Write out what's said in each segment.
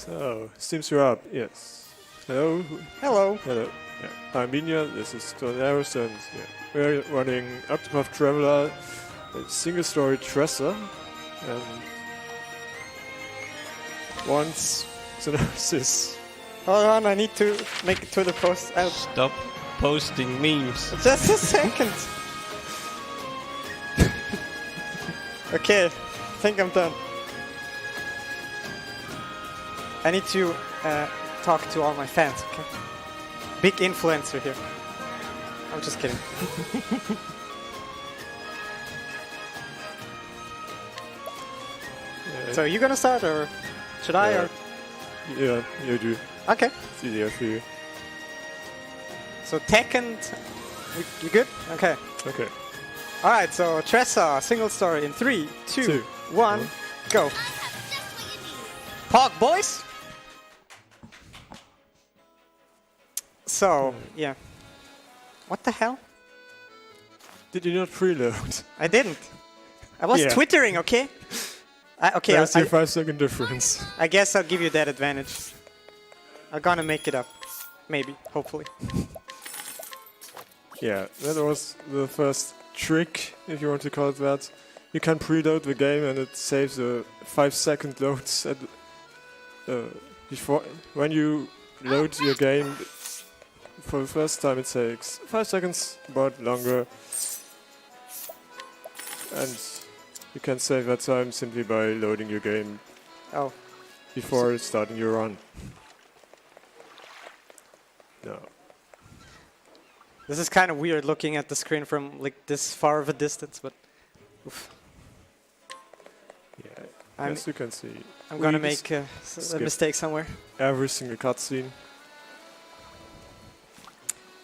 So, seems you're up, yes. Hello. Hello. Hello. Yeah. I'm Beenya, this is Xoneris, and yeah, we're running Octopath Traveler, a single story Tressa, and once Xoneris is... Hold on, I need to make it to the post. Stop posting memes. Just a second. Okay, I think I'm done. I need to talk to all my fans, okay? Big influencer here. I'm just kidding. Yeah, So you gonna start or should I? Or? Yeah, you do. Okay. It's easier for you. So tech and you good? Okay. Okay. All right. So Tressa, single story in 3, 2, 1, go. Pog boys. So yeah. What the hell? Did you not preload? I didn't. I was twittering. Okay. Okay. That's your 5-second difference. I guess I'll give you that advantage. I'm gonna make it up. Maybe. Hopefully. Yeah, that was the first trick, if you want to call it that. You can preload the game and it saves a 5-second loads at, before when you load your game for the first time. It takes 5 seconds, but longer, and you can save that time simply by loading your game before starting your run. No. This is kind of weird looking at the screen from like this far of a distance, but oof. Yeah, I'm, as you can see, I'm gonna make a mistake somewhere. Every single cutscene.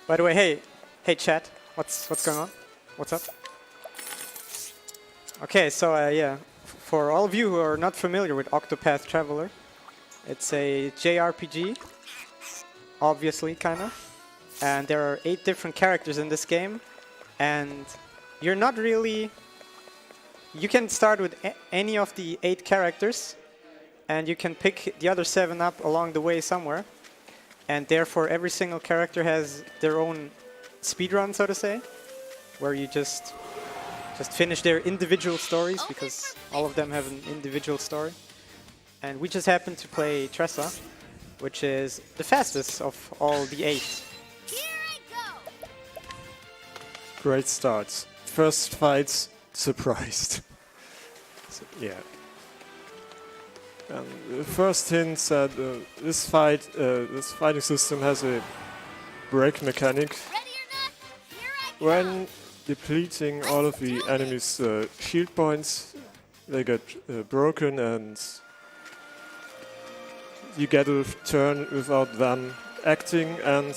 By the way, hey chat, what's going on? What's up? Okay, so yeah, for all of you who are not familiar with Octopath Traveler, it's a JRPG, obviously, kinda. And there are 8 different characters in this game, and you're not really... You can start with any of the 8 characters, and you can pick the other 7 up along the way somewhere. And therefore every single character has their own speedrun, so to say, where you just finish their individual stories, because all of them have an individual story. And we just happen to play Tressa, which is the fastest of all the 8. Great starts. First fights, surprised. So, yeah. The first hint said this fighting system has a break mechanic. When depleting all of the enemy's shield points, they get broken, and you get a turn without them acting, and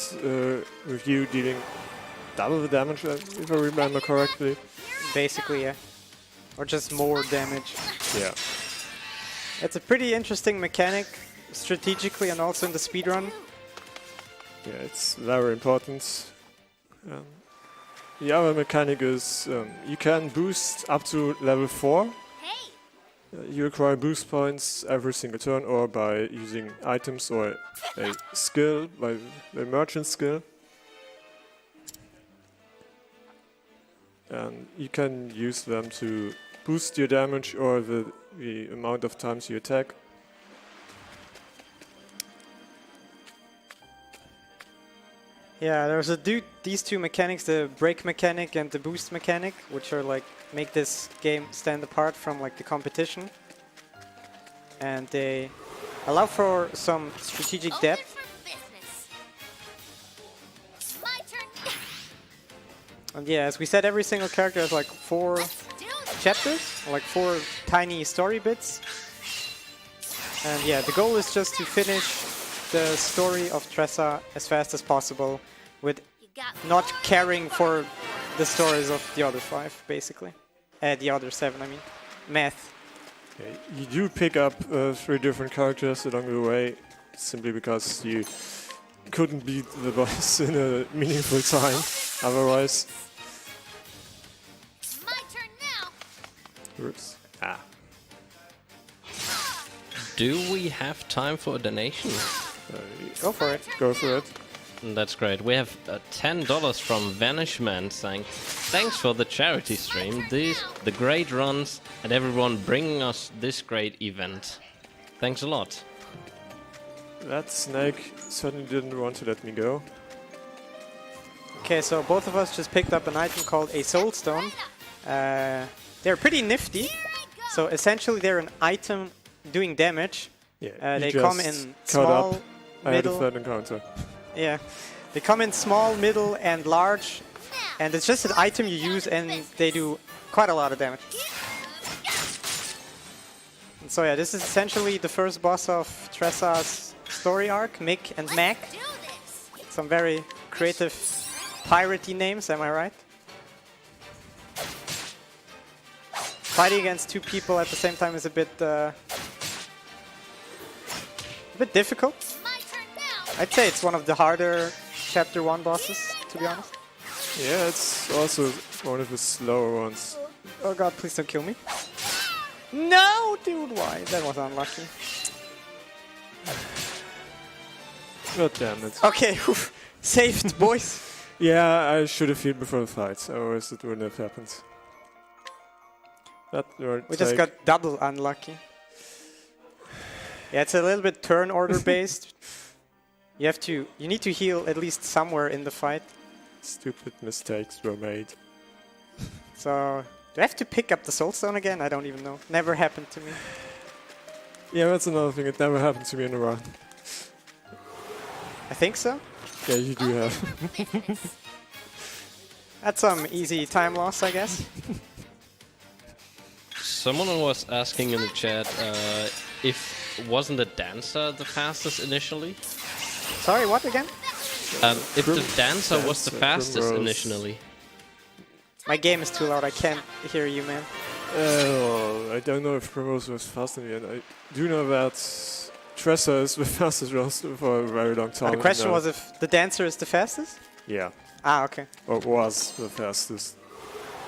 with you dealing double the damage, if I remember correctly. Basically, yeah. Or just more damage. Yeah. It's a pretty interesting mechanic, strategically and also in the speedrun. Yeah, it's very important. The other mechanic is you can boost up to level 4. You acquire boost points every single turn, or by using items or a skill, by the merchant skill. And you can use them to boost your damage or the amount of times you attack. Yeah, there's these 2 mechanics, the break mechanic and the boost mechanic, which are like make this game stand apart from like the competition. And they allow for some strategic depth. And yeah, as we said, every single character has like 4 chapters, like 4 tiny story bits. And yeah, the goal is just to finish the story of Tressa as fast as possible, with not caring for the stories of the other 5, basically. The other 7, I mean. Math. Okay. You do pick up 3 different characters along the way, simply because you couldn't beat the boss in a meaningful time otherwise. My turn now. Oops. Ah. do we have time for a donation? Go for it. Go for it. That's great. We have $10 from Vanishman saying, thanks for the charity stream, the great runs, and everyone bringing us this great event. Thanks a lot. That snake certainly didn't want to let me go. Okay, so both of us just picked up an item called a Soul Stone. They're pretty nifty. So essentially they're an item doing damage. Yeah, They you come just in caught up. small, I had a middle. third encounter. Yeah, they come in small, middle, and large. And it's just an item you use and they do quite a lot of damage. And so yeah, this is essentially the first boss of Tressa's story arc, Mick and Mac. Some very creative piratey names, am I right? Fighting against two people at the same time is a bit difficult. I'd say it's one of the harder Chapter 1 bosses, to be honest. Yeah, it's also one of the slower ones. Oh god, please don't kill me. No, dude, why? That was unlucky. God damn it. Okay, saved, boys. Yeah, I should have healed before the fight, otherwise it wouldn't have happened. That We just got double unlucky. Yeah, it's a little bit turn order based. You need to heal at least somewhere in the fight. Stupid mistakes were made. So, do I have to pick up the Soul Stone again? I don't even know. Never happened to me. Yeah, that's another thing. It never happened to me in a run. I think so. Yeah, you do have. That's some easy time loss, I guess. Someone was asking in the chat if wasn't the dancer the fastest initially? Sorry, what again? If the dancer was the Dancer, fastest Primrose. initially. My game is too loud. I can't hear you, man. I don't know if Primrose was fast in the end. I do know that Tressa is the fastest roster for a very long time. The question now. was if the dancer is the fastest? Yeah, Ah, okay. or was the fastest.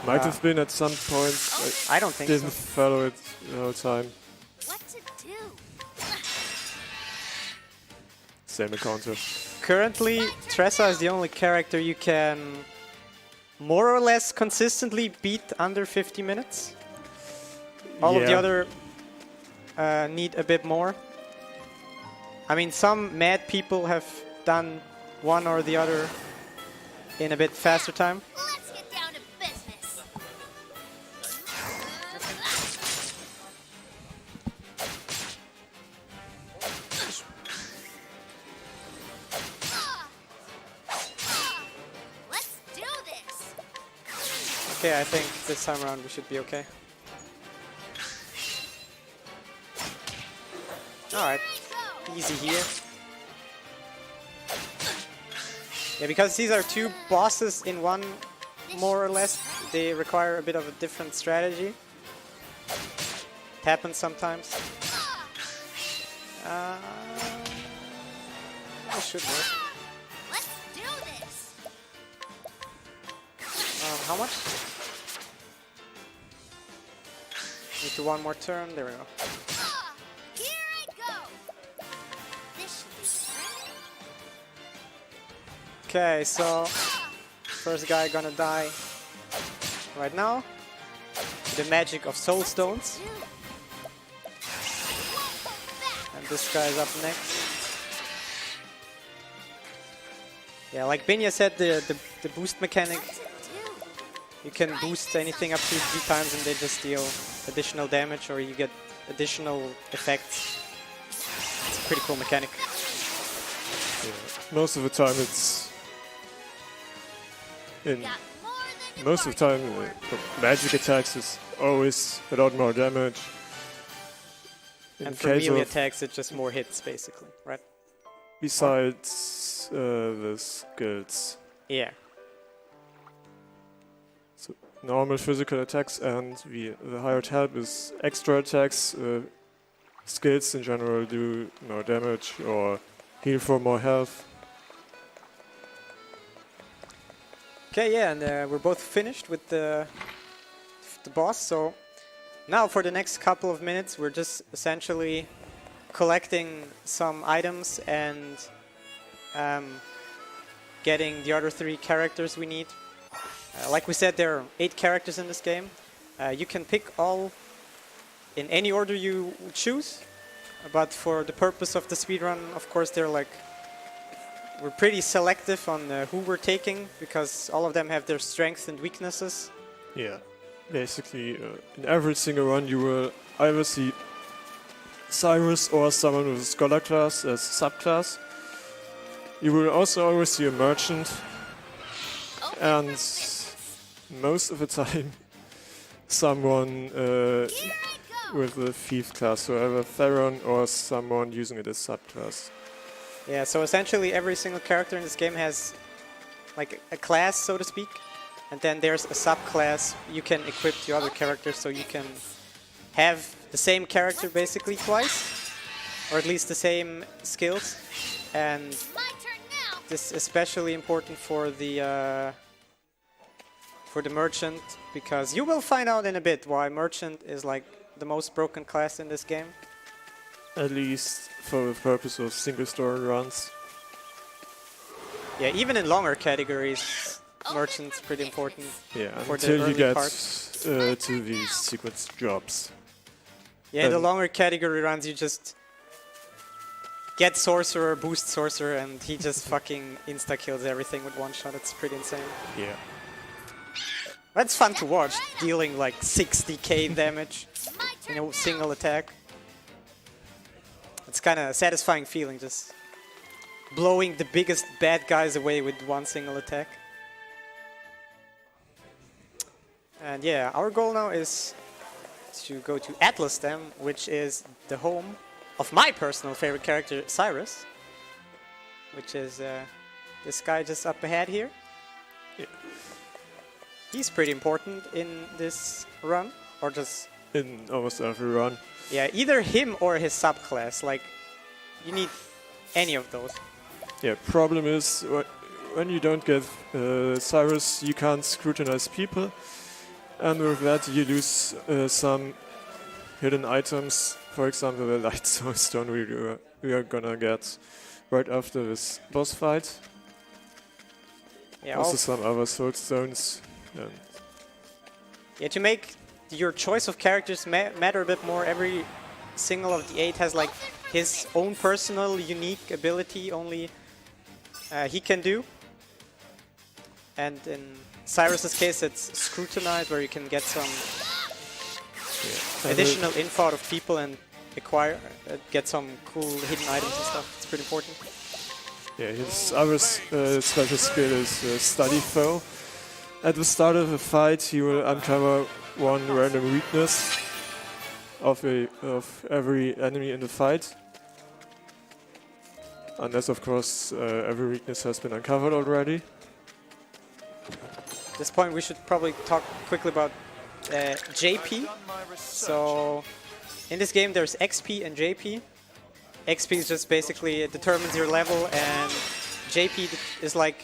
Might have been at some point. I don't think Didn't so. follow it the whole time. What to do? Same encounter. Currently, Tressa is the only character you can more or less consistently beat under 50 minutes. All of the Yeah. other need a bit more. I mean, some mad people have done one or the other in a bit faster time. Let's get down to business. Let's do this. Okay, I think this time around we should be okay. Alright, easy here. Yeah, because these are two bosses in one, more or less, they require a bit of a different strategy. It happens sometimes. This should work. Let's do this. How much? Need to one more turn, there we go. Here I go. This should be fun. Okay, so first guy gonna die right now. The magic of Soul Stones. And this guy's up next. Yeah, like Beenya said, the boost mechanic, you can boost anything up to 3 times and they just deal additional damage or you get additional effects. It's a pretty cool mechanic. Yeah. Most of the time it's in Got more than you most of the time bargained for. magic attacks is always a lot more damage. In And for case melee of attacks, it's just more hits, basically, right? besides the skills. Yeah. So normal physical attacks and the hired help is extra attacks. Skills in general do more damage or heal for more health. Okay, yeah, and we're both finished with the boss. So now for the next couple of minutes, we're just essentially collecting some items and getting the other 3 characters we need. Like we said, there are 8 characters in this game. You can pick all in any order you choose, but for the purpose of the speedrun, of course, we're pretty selective on who we're taking, because all of them have their strengths and weaknesses. Yeah. Basically, in every single run you will either see Cyrus or someone with a Scholar class as subclass. You will also always see a Merchant, and most of the time someone with a Thief class, so either Theron or someone using it as subclass. Yeah, so essentially every single character in this game has like a class, so to speak, and then there's a subclass you can equip the other characters, so you can have the same character basically twice, or at least the same skills. And this is especially important for the Merchant, because you will find out in a bit why Merchant is like the most broken class in this game. At least for the purpose of single story runs. Yeah, even in longer categories, Merchant's pretty important. Yeah, for the until you early get parts. to these sequence jobs. Yeah, the longer category runs, you just get Sorcerer, boost Sorcerer, and he just fucking insta-kills everything with one shot. It's pretty insane. Yeah. That's fun to watch, dealing like 60k damage in a single attack. It's kind of a satisfying feeling, just blowing the biggest bad guys away with one single attack. And yeah, our goal now is to go to Atlasdam, which is the home of my personal favorite character, Cyrus, which is this guy just up ahead here. Yeah. He's pretty important in this run, or just... In almost every run. Yeah, either him or his subclass, like, you need any of those. Yeah, problem is, when you don't get Cyrus, you can't scrutinize people, and with that you lose some hidden items, for example the Light Soul Stone we are gonna get right after this boss fight. Yeah, also some other Soul Stones. And yeah, to make your choice of characters matter a bit more, every single of the 8 has like his own personal unique ability only he can do. And in Cyrus's case it's Scrutinize, where you can get some additional info out of people and acquire, get some cool hidden items and stuff. It's pretty important. yeah, his other special skill is Study Foe. At the start of a fight he will uncover one random weakness of every enemy in the fight. Unless, of course, every weakness has been uncovered already. At this point we should probably talk quickly about JP. So in this game there's XP and JP. XP is just basically, it determines your level, and JP is like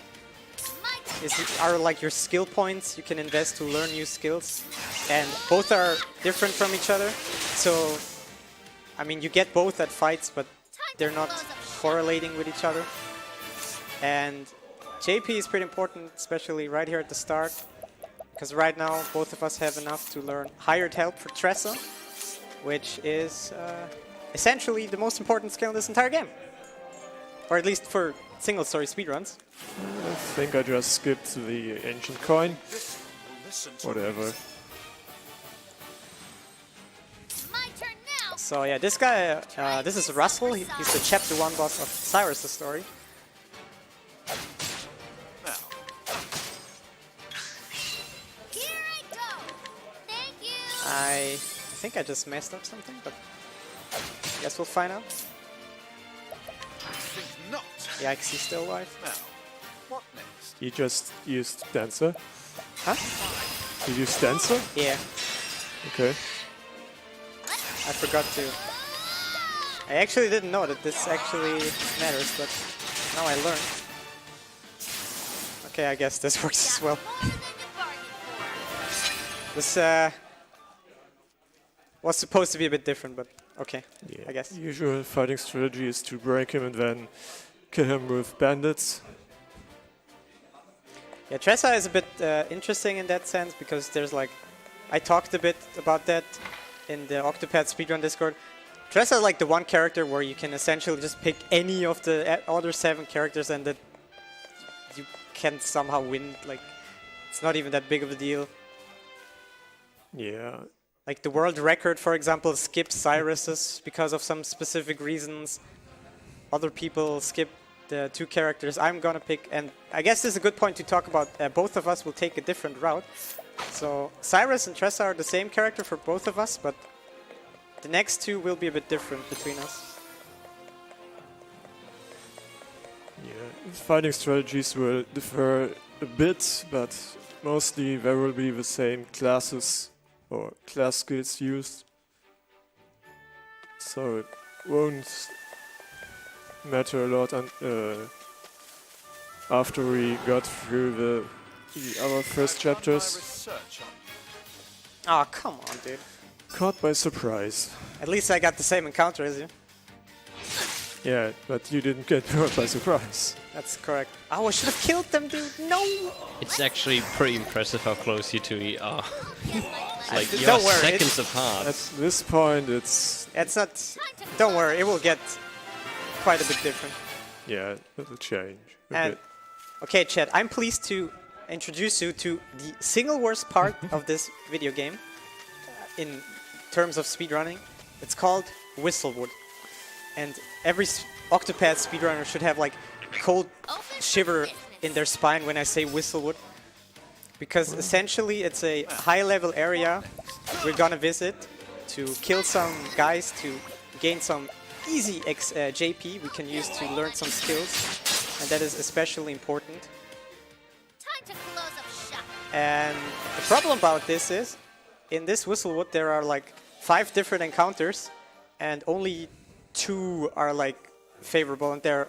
are like your skill points you can invest to learn new skills, and both are different from each other. So I mean, you get both at fights, but they're not correlating with each other. And JP is pretty important, especially right here at the start, because right now both of us have enough to learn Hired Help for Tressa, which is essentially the most important skill in this entire game, or at least for single story speedruns. I think I just skipped the ancient coin. Whatever. So yeah, this guy, this is Russell. He's the chapter 1 boss of Cyrus' story. Here I go. Thank you. I think I just messed up something, but I guess we'll find out. Yikes, he's still alive. What next? You just used Dancer? Huh? You used Dancer? Yeah, Okay. I forgot to. I actually didn't know that this actually matters, but now I learned. Okay, I guess this works as well. More than you bargained for. This Was supposed to be a bit different, but okay, Yeah. I guess. Usual fighting strategy is to break him and then kill him with bandits. Yeah, Tressa is a bit interesting in that sense because there's like, I talked a bit about that in the Octopath speedrun Discord. Tressa is like the one character where you can essentially just pick any of the other 7 characters and that you can somehow win. Like, it's not even that big of a deal. Yeah. Like the world record, for example, skips Cyrus's because of some specific reasons. Other people skip the 2 characters I'm gonna pick, and I guess this is a good point to talk about. Both of us will take a different route. So Cyrus and Tressa are the same character for both of us, but the next 2 will be a bit different between us. Yeah. Fighting strategies will differ a bit, but mostly there will be the same classes or class skills used. So it won't matter a lot after we got through the other first chapters. Research on Ah, come on, dude. Caught by surprise. At least I got the same encounter as you. Yeah, but you didn't get caught by surprise. That's correct. Oh, I should have killed them, dude. No! It's actually pretty impressive how close you two are. It's like you're Don't worry, seconds apart. At this point, it's not... Don't worry, it will get quite a bit different. yeah, it'll change a And bit. okay, Chad, I'm pleased to introduce you to the single worst part of this video game in terms of speedrunning. It's called Whistlewood. And every Octopath speedrunner should have like cold shiver in their spine when I say Whistlewood. Because essentially it's a high-level area we're gonna visit to kill some guys to gain some easy JP we can use to learn some skills. And that is especially important. Time to close up shop. And the problem about this is, in this Whistlewood there are like 5 different encounters, and only 2 are like favorable, and they're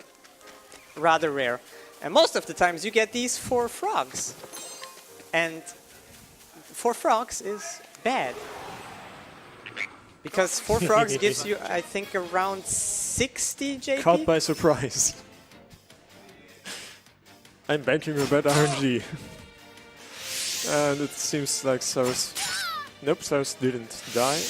rather rare. And most of the times you get these 4 frogs. And 4 frogs is bad. Because 4 frogs gives you, I think, around 60 JP. Caught by surprise. I'm banking a bad RNG. And it seems like Cyrus... Nope, Cyrus didn't die.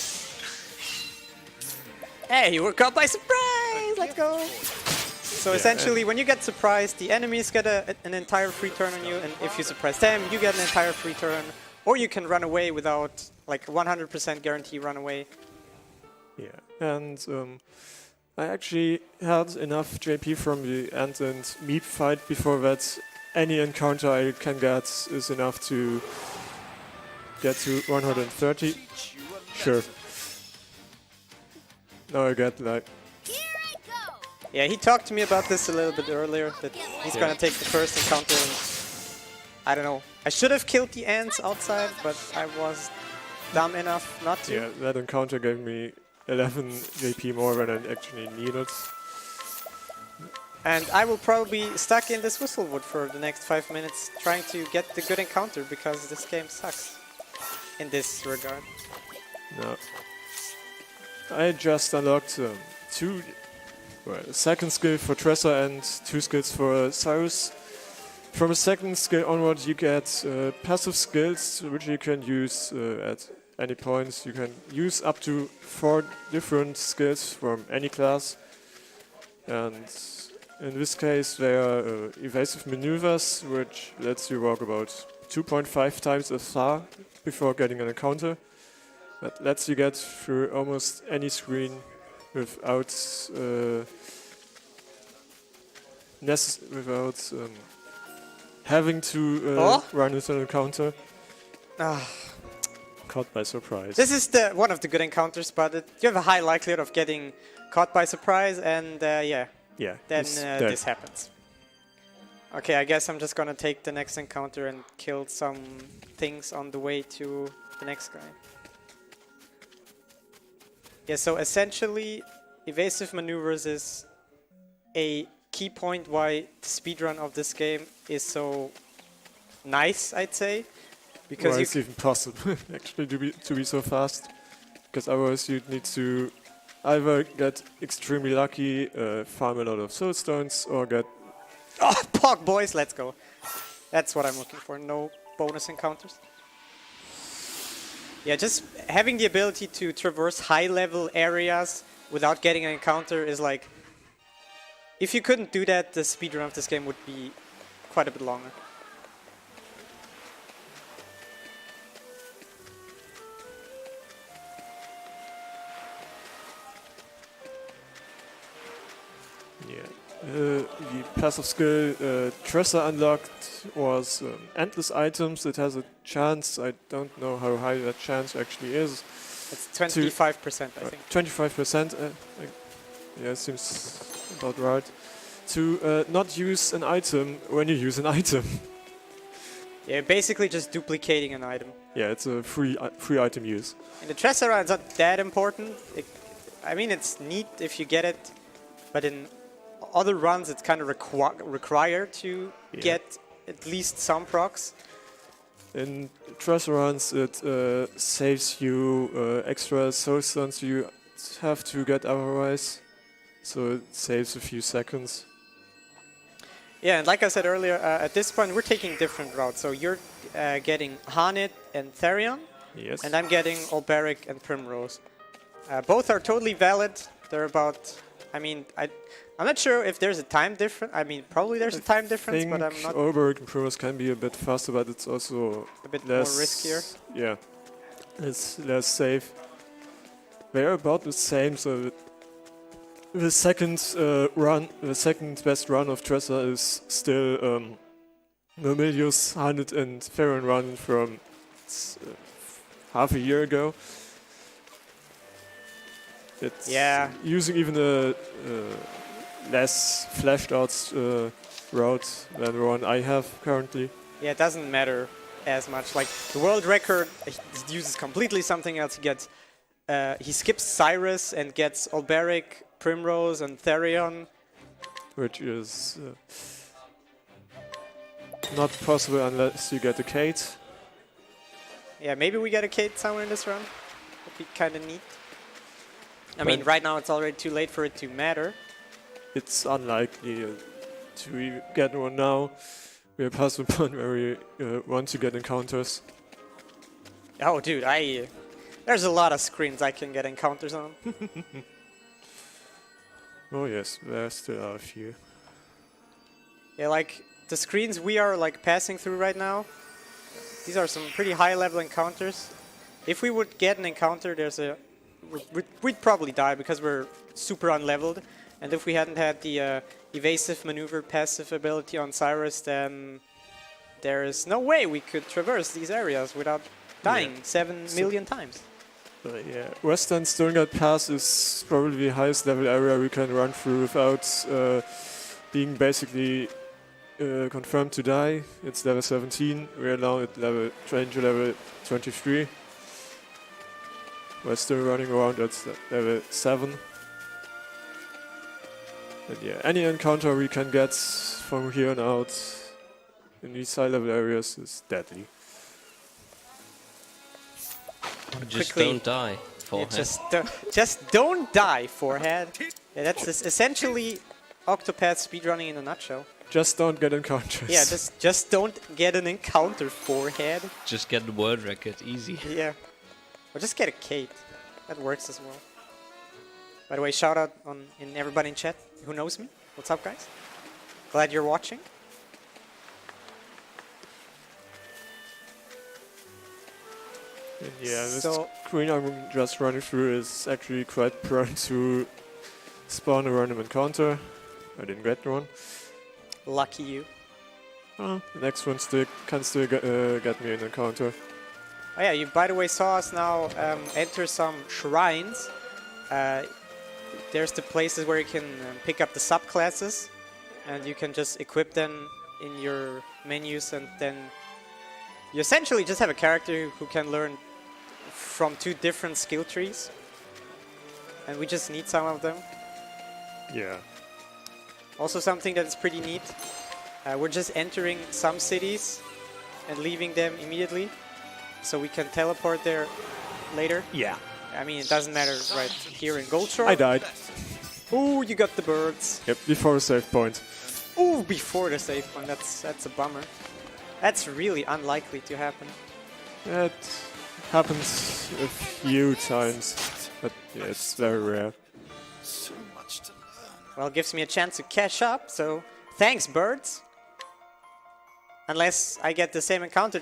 Hey, you were caught by surprise! Let's go! So essentially, when you get surprised, the enemies get an entire free turn on you, and if you surprise them, you get an entire free turn. Or you can run away without, like, 100% guarantee run away. Yeah, and I actually had enough JP from the Ant and Meep fight before that. Any encounter I can get is enough to get to 130. Sure. Now I get like... Here I go. Yeah, he talked to me about this a little bit earlier, that he's gonna take the first encounter and... I don't know. I should have killed the ants outside, but I was dumb enough not to. Yeah, that encounter gave me 11 JP more than I actually needed. And I will probably be stuck in this Whistlewood for the next 5 minutes trying to get the good encounter because this game sucks in this regard. No. I just unlocked a second skill for Tressa and 2 skills for Cyrus. From a second skill onward you get passive skills which you can use at any point. You can use up to 4 different skills from any class. And in this case they are evasive maneuvers, which lets you walk about 2.5 times as far before getting an encounter. That lets you get through almost any screen without having to run into an encounter. Caught by surprise. This is one of the good encounters, but you have a high likelihood of getting caught by surprise, and yeah, then this happens. Okay, I guess I'm just gonna take the next encounter and kill some things on the way to the next guy. Yeah, so essentially, evasive maneuvers is a key point why the speedrun of this game is so nice, I'd say. Because it's even possible, actually, to be so fast. because otherwise you'd need to either get extremely lucky, farm a lot of soul stones, or get... Oh, Pog boys, let's go. That's what I'm looking for, no bonus encounters. Yeah, just having the ability to traverse high-level areas without getting an encounter is like... If you couldn't do that, the speedrun of this game would be quite a bit longer. The passive skill Tressa unlocked was endless items. It has a chance, I don't know how high that chance actually is. It's 25%, I think. 25%, yeah, seems about right. To not use an item when you use an item. Yeah, basically just duplicating an item. Yeah, it's a free item use. In the Tressa run, it's not that important. I mean, it's neat if you get it, but in other runs, it's kind of required to get at least some procs. In Tressa runs, it saves you extra soul stones you have to get otherwise, so it saves a few seconds. Yeah, and like I said earlier, at this point we're taking different routes. So you're getting Hanit and Therion, Yes. and I'm getting Olberic and Primrose. Both are totally valid. They're about... I mean, I'm not sure if there's a time difference. I mean, probably there's a time difference, but I'm not... Olberic and Primrose can be a bit faster, but it's also a bit less... more riskier. Yeah, it's less safe. They're about the same, so the second best run of Tressa is still Vermilius, Hanit and Therion run from half a year ago. It's using even a less fleshed out route than the one I have currently. Yeah, it doesn't matter as much. Like the world record, he uses completely something else. He skips Cyrus and gets Olberic, Primrose, and Therion, which is not possible unless you get a Kate. Yeah, maybe we get a Kate somewhere in this run. Would be kind of neat. I mean, right now it's already too late for it to matter. It's unlikely to get one now. We are past the point where we want to get encounters. Oh, dude, there's a lot of screens I can get encounters on. Oh yes, there still are a few. Yeah, like the screens we are like passing through right now, these are some pretty high-level encounters. If we would get an encounter, we'd probably die because we're super unleveled. And if we hadn't had the evasive maneuver passive ability on Cyrus, then there is no way we could traverse these areas without dying 7 million times. Yeah, Western Stonegate Pass is probably the highest level area we can run through without being basically confirmed to die. It's level 17. We are now at level 23. We're still running around at level 7. And yeah, any encounter we can get from here on out in these high level areas is deadly. Just Quickly. don't die, forehead. Yeah, just don't die, forehead. Yeah, that's essentially Octopath speedrunning in a nutshell. Just don't get encounters. Yeah, just don't get an encounter, forehead. Just get the world record, easy. Yeah. Or just get a Kate. That works as well. By the way, shout out in everybody in chat who knows me. What's up, guys? Glad you're watching. And yeah, this screen I'm just running through is actually quite prone to spawn a random encounter. I didn't get one. Lucky you. The next one can still get me an encounter. Oh yeah, you by the way saw us now enter some shrines. There's the places where you can pick up the subclasses, and you can just equip them in your menus, and then you essentially just have a character who can learn from 2 different skill trees, and we just need some of them. Yeah. Also something that is pretty neat, we're just entering some cities and leaving them immediately, so we can teleport there later. Yeah. I mean, it doesn't matter right here in Gold Shore. I died. Ooh, you got the birds. Yep, before the save point. Ooh, before the save point. That's a bummer. That's really unlikely to happen. It happens a few times, but yeah, it's very rare. So much to learn. Well, it gives me a chance to cash up, so thanks, birds. Unless I get the same encounter,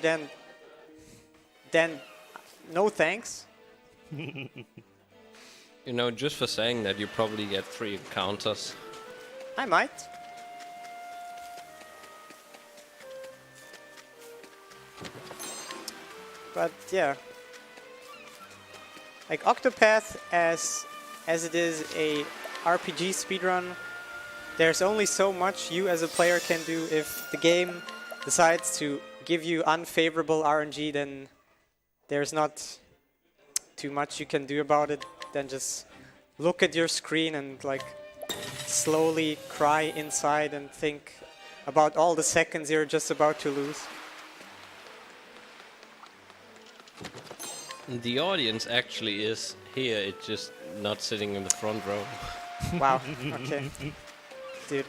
then no thanks. You know, just for saying that, you probably get 3 encounters. I might. But yeah, like Octopath, as it is a RPG speedrun, there's only so much you as a player can do. If the game decides to give you unfavorable RNG, then there's not too much you can do about it. Then just look at your screen and like slowly cry inside and think about all the seconds you're just about to lose. The audience actually is here, it's just not sitting in the front row. Wow, okay. Dude,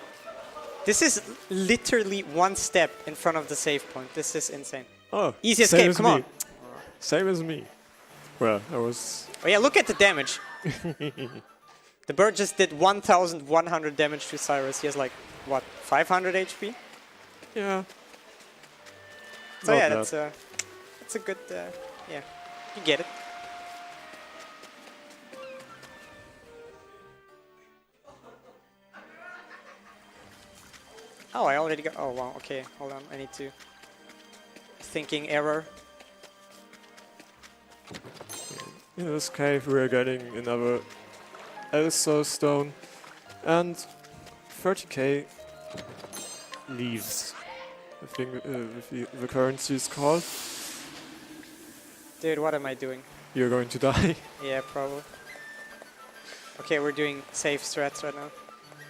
this is literally one step in front of the save point. This is insane. Oh, Easy same escape, as come me. on. Same as me. Well, I was... Oh yeah, look at the damage. The bird just did 1,100 damage to Cyrus. He has like, what, 500 HP? Yeah. So Not yeah, bad. that's a good, yeah, you get it. Oh, I already got, oh wow, okay, hold on, I need to, thinking error. In this cave we're getting another Elso stone and 30k leaves. I think the currency is called. Dude, what am I doing? You're going to die. Yeah, probably. Okay, we're doing safe strats right now.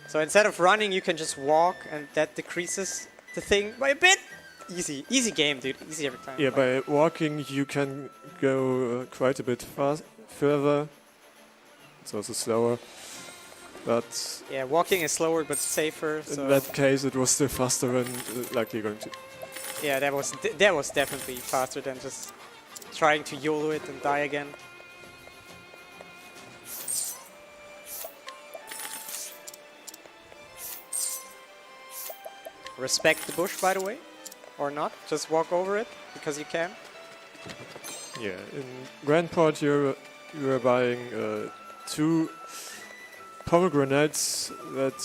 So instead of running, you can just walk, and that decreases the thing by a bit. Easy, easy game, dude. Easy every time. Yeah, by walking you can go quite a bit further. It's also slower. But Yeah, walking is slower but safer. So in that case it was still faster than likely going to. yeah, that was definitely faster than just trying to YOLO it and die again. Respect the bush, by the way, or not. Just walk over it because you can. Yeah, in Grand Port you are buying 2 pomegranates that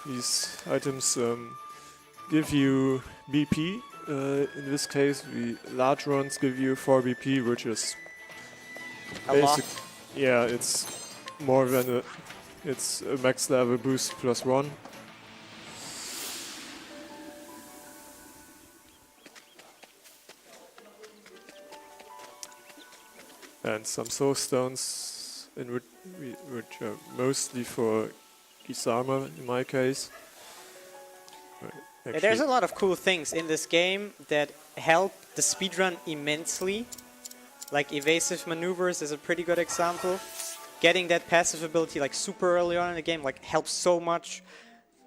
these items give you BP. In this case, the large ones give you 4 BP, which is A lot. basic. Yeah, it's more than it's a max level boost plus 1. And some soul stones, in which are mostly for Kisama in my case. Yeah, there's a lot of cool things in this game that help the speedrun immensely. Like evasive maneuvers is a pretty good example. Getting that passive ability like super early on in the game like helps so much.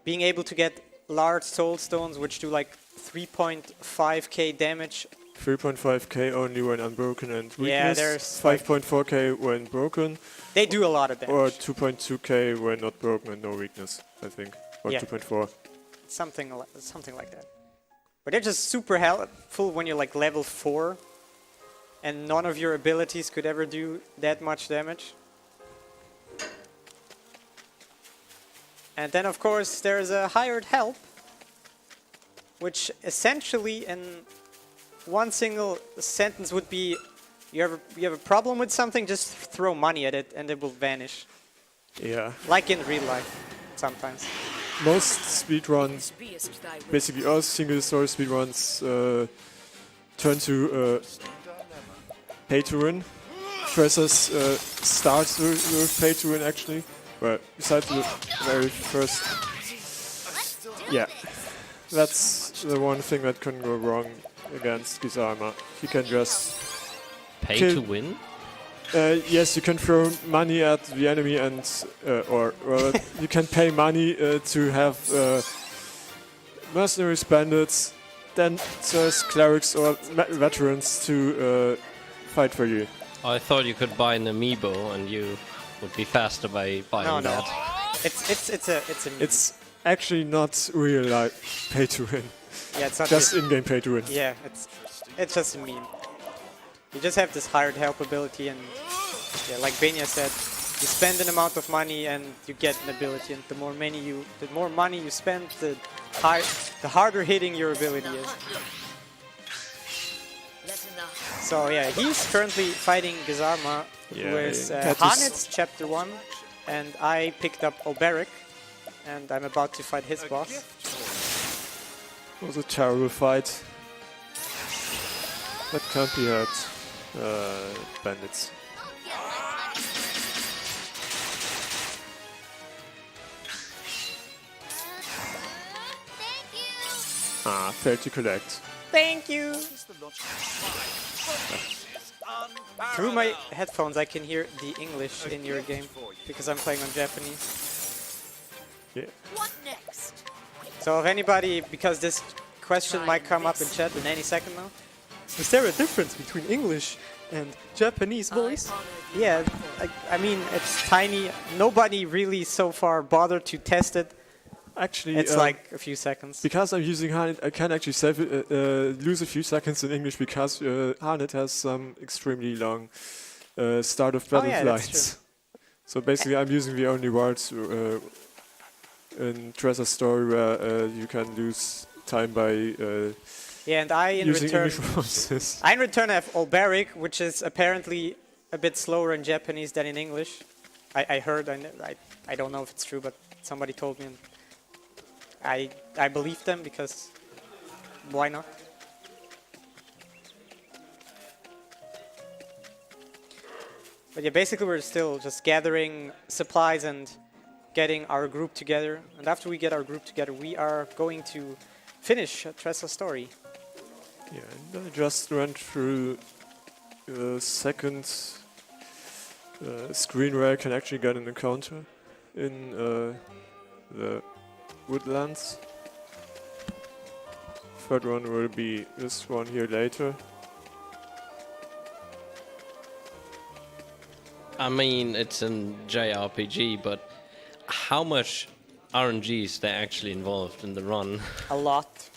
Being able to get large soul stones which do like 3.5k damage. 3.5k only when unbroken and weakness. Yeah, there's 5.4k when broken. They do a lot of damage. Or 2.2k when not broken and no weakness, I think. Or Yeah. 2.4. Something like that. But they're just super helpful when you're like level 4 and none of your abilities could ever do that much damage. And then of course there's a hired help, which essentially in one single sentence would be you have a problem with something, just throw money at it and it will vanish. Yeah. Like in real life sometimes. Most speedruns, basically all single story speedruns, turn to pay to win. Tressa starts with pay to win actually, but besides the very first, yeah, that's the one thing that can go wrong against Kisama. He can just Pay kill- to win? Yes, you can throw money at the enemy and or you can pay money to have mercenaries, bandits, dancers, clerics, or veterans to fight for you. I thought you could buy an amiibo and you would be faster by buying No, no. that. It's actually not real life pay to win. yeah, it's not Just in-game pay to win. yeah, it's just a meme. You just have this hired help ability, and yeah, like Beenya said, you spend an amount of money and you get an ability, and the more money you spend, the harder hitting your ability is. So yeah, he's currently fighting Gazarma, who is Hanit's Chapter 1, and I picked up Oberic, and I'm about to fight his boss. It was a terrible fight. That can't be had. Bandits. Ah, failed to collect. Thank you! Through my headphones I can hear the English in your game, because I'm playing on Japanese. Yeah. What next? So if anybody, because this question might come up in chat in any second now. Is there a difference between English and Japanese voice? Yeah, I mean, it's tiny. Nobody really so far bothered to test it. Actually, It's like a few seconds. because I'm using Harnett, I can actually lose a few seconds in English because Harnett has some extremely long start of battle yeah, that's lines. So basically, I'm using the only words in Tressa's story where you can lose time by Yeah, and I in using return, English voices. I in return have Olberic, which is apparently a bit slower in Japanese than in English. I heard, I don't know if it's true, but somebody told me, and I believe them because why not? But yeah, basically we're still just gathering supplies and getting our group together. And after we get our group together, we are going to finish Tressa's story. Yeah, and I just went through the second screen where I can actually get an encounter in the woodlands. Third one will be this one here later. I mean, it's a JRPG, but how much RNG is there actually involved in the run? A lot.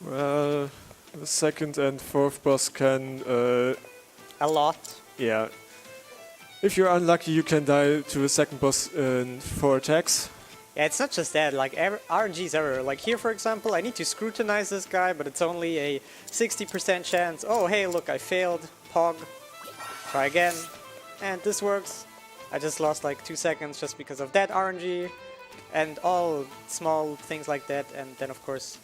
Well, the second and fourth boss can, A lot. yeah. If you're unlucky, you can die to the second boss in 4 attacks. Yeah, it's not just that, like RNG is everywhere. Like here, for example, I need to scrutinize this guy, but it's only a 60% chance. Oh, hey, look, I failed. Pog. Try again. And this works. I just lost like 2 seconds just because of that RNG. And all small things like that. And then, of course,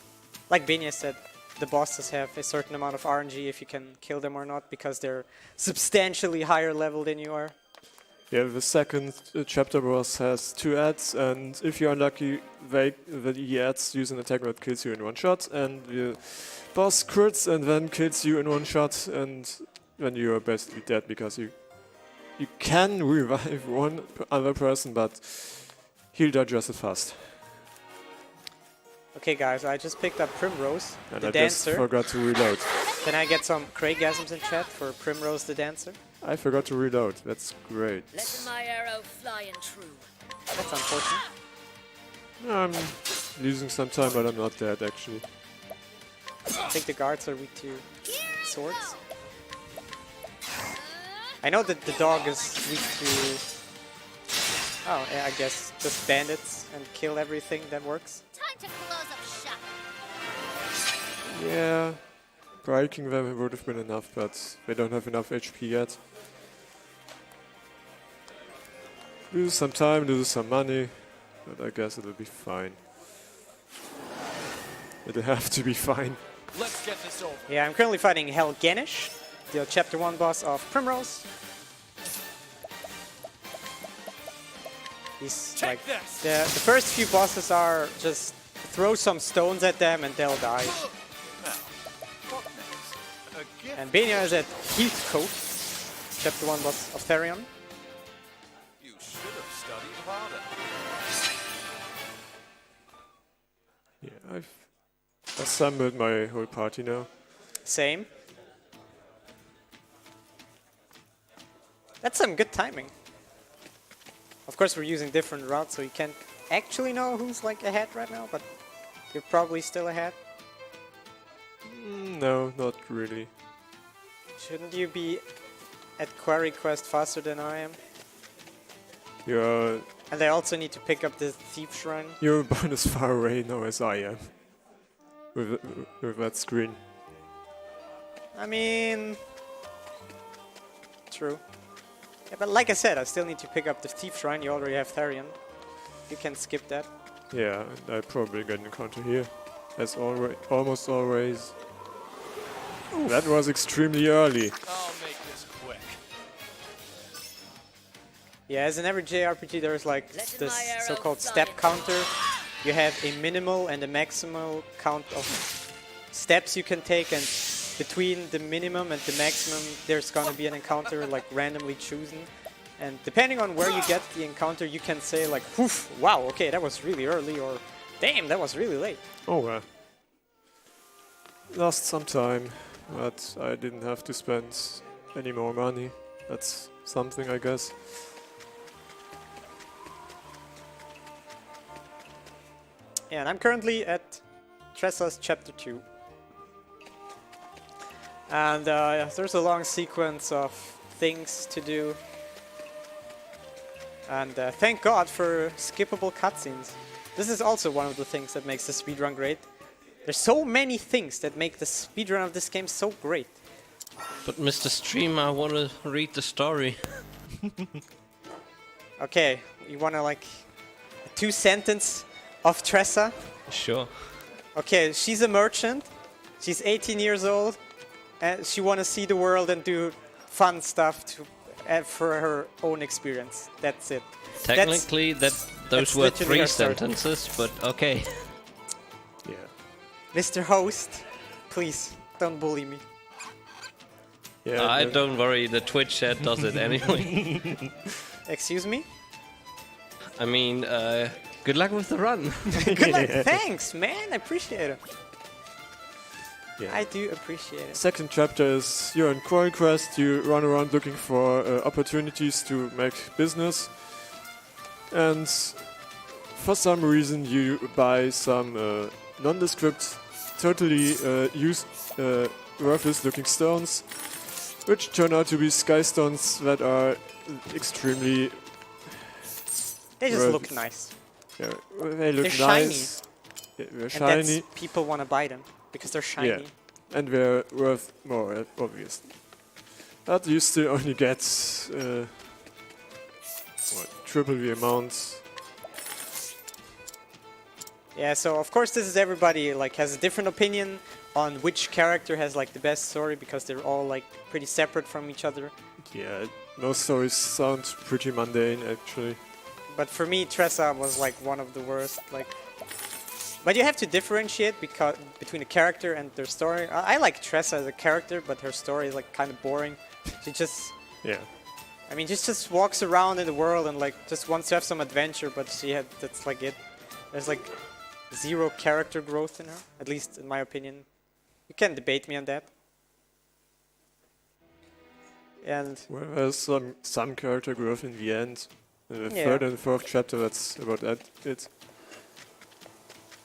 like Beenya said, the bosses have a certain amount of RNG if you can kill them or not, because they're substantially higher level than you are. Yeah, the second chapter boss has 2 ads, and if you're unlucky, the ads use an attack that kills you in 1 shot, and the boss crits and then kills you in 1 shot, and then you are basically dead because you can revive one other person, but he'll die just as fast. Okay, guys, I just picked up Primrose, And the I dancer. just forgot to reload. Can I get some Craigasms in chat for Primrose the dancer? I forgot to reload. That's great. Let my arrow fly and true. That's unfortunate. I'm losing some time, but I'm not dead actually. I think the guards are weak to swords. I know that the dog is weak to... Oh, yeah, I guess just bandits and kill everything that works. Time to close up shop. Yeah, breaking them would have been enough, but they don't have enough HP yet. Lose some time, lose some money, but I guess it'll be fine. It'll have to be fine. Let's get this over. Yeah, I'm currently fighting Helgenish, the Chapter 1 boss of Primrose. He's Take like... this. The first few bosses are just throw some stones at them and they'll die. Now, what next? A gift. And Beenya is at Heath Coat. chapter 1 was of Therion. You should have studied harder. Yeah, I've assembled my whole party now. Same. That's some good timing. Of course, we're using different routes, so you can't actually know who's like ahead right now, but you're probably still ahead. No, not really. Shouldn't you be at Quarry Quest faster than I am? You're And I also need to pick up the Thief Shrine. You're about as far away now as I am. With that screen. I mean... True. Yeah, but like I said, I still need to pick up the Thief Shrine. You already have Therion. You can skip that. Yeah, and I probably get an encounter here. As always, almost always. Oof. That was extremely early. I'll make this quick. Yeah, as in every JRPG, there's like this so-called step counter. You have a minimal and a maximal count of steps you can take, and between the minimum and the maximum, there's gonna be an encounter like randomly chosen. And depending on where you get the encounter, you can say like, "Oof, wow, okay, that was really early," or "Damn, that was really late." Oh well. Lost some time, but I didn't have to spend any more money. That's something, I guess. Yeah, and I'm currently at Tressa's chapter 2. And there's a long sequence of things to do. And thank God for skippable cutscenes. This is also one of the things that makes the speedrun great. There's so many things that make the speedrun of this game so great. But Mr. Streamer, I want to read the story. Okay, you wanna like a 2-sentence of Tressa? Sure. Okay, she's a merchant. She's 18 years old. And she wanna see the world and do fun stuff to for her own experience. That's it. Technically, those that's were literally 3 her story. sentences, but okay. Yeah. Mr. Host, please don't bully me. Yeah. Don't worry, the Twitch chat does it anyway. Excuse me? I mean, good luck with the run. Good luck. Thanks, man. I appreciate it. Yeah. I do appreciate it. Second chapter is you're in Quarry Quest, you run around looking for opportunities to make business, and for some reason you buy some nondescript, totally worthless looking stones, which turn out to be sky stones that are extremely... They just look nice. Yeah, they look They're nice. Yeah, they're And shiny. that's, people want to buy them because they're shiny. Yeah. And they're worth more, obviously. But you still only get triple the amount. Yeah, so of course this is everybody like has a different opinion on which character has like the best story because they're all like pretty separate from each other. Yeah, most stories sound pretty mundane, actually. But for me, Tressa was like one of the worst. Like, but you have to differentiate between a character and their story. I like Tressa as a character, but her story is like kind of boring. She just, Yeah. I mean, she just walks around in the world and like just wants to have some adventure. But that's like it. There's like zero character growth in her, at least in my opinion. You can debate me on that. And Well, there's some character growth in the end. In the Yeah. third and fourth chapter, that's about it.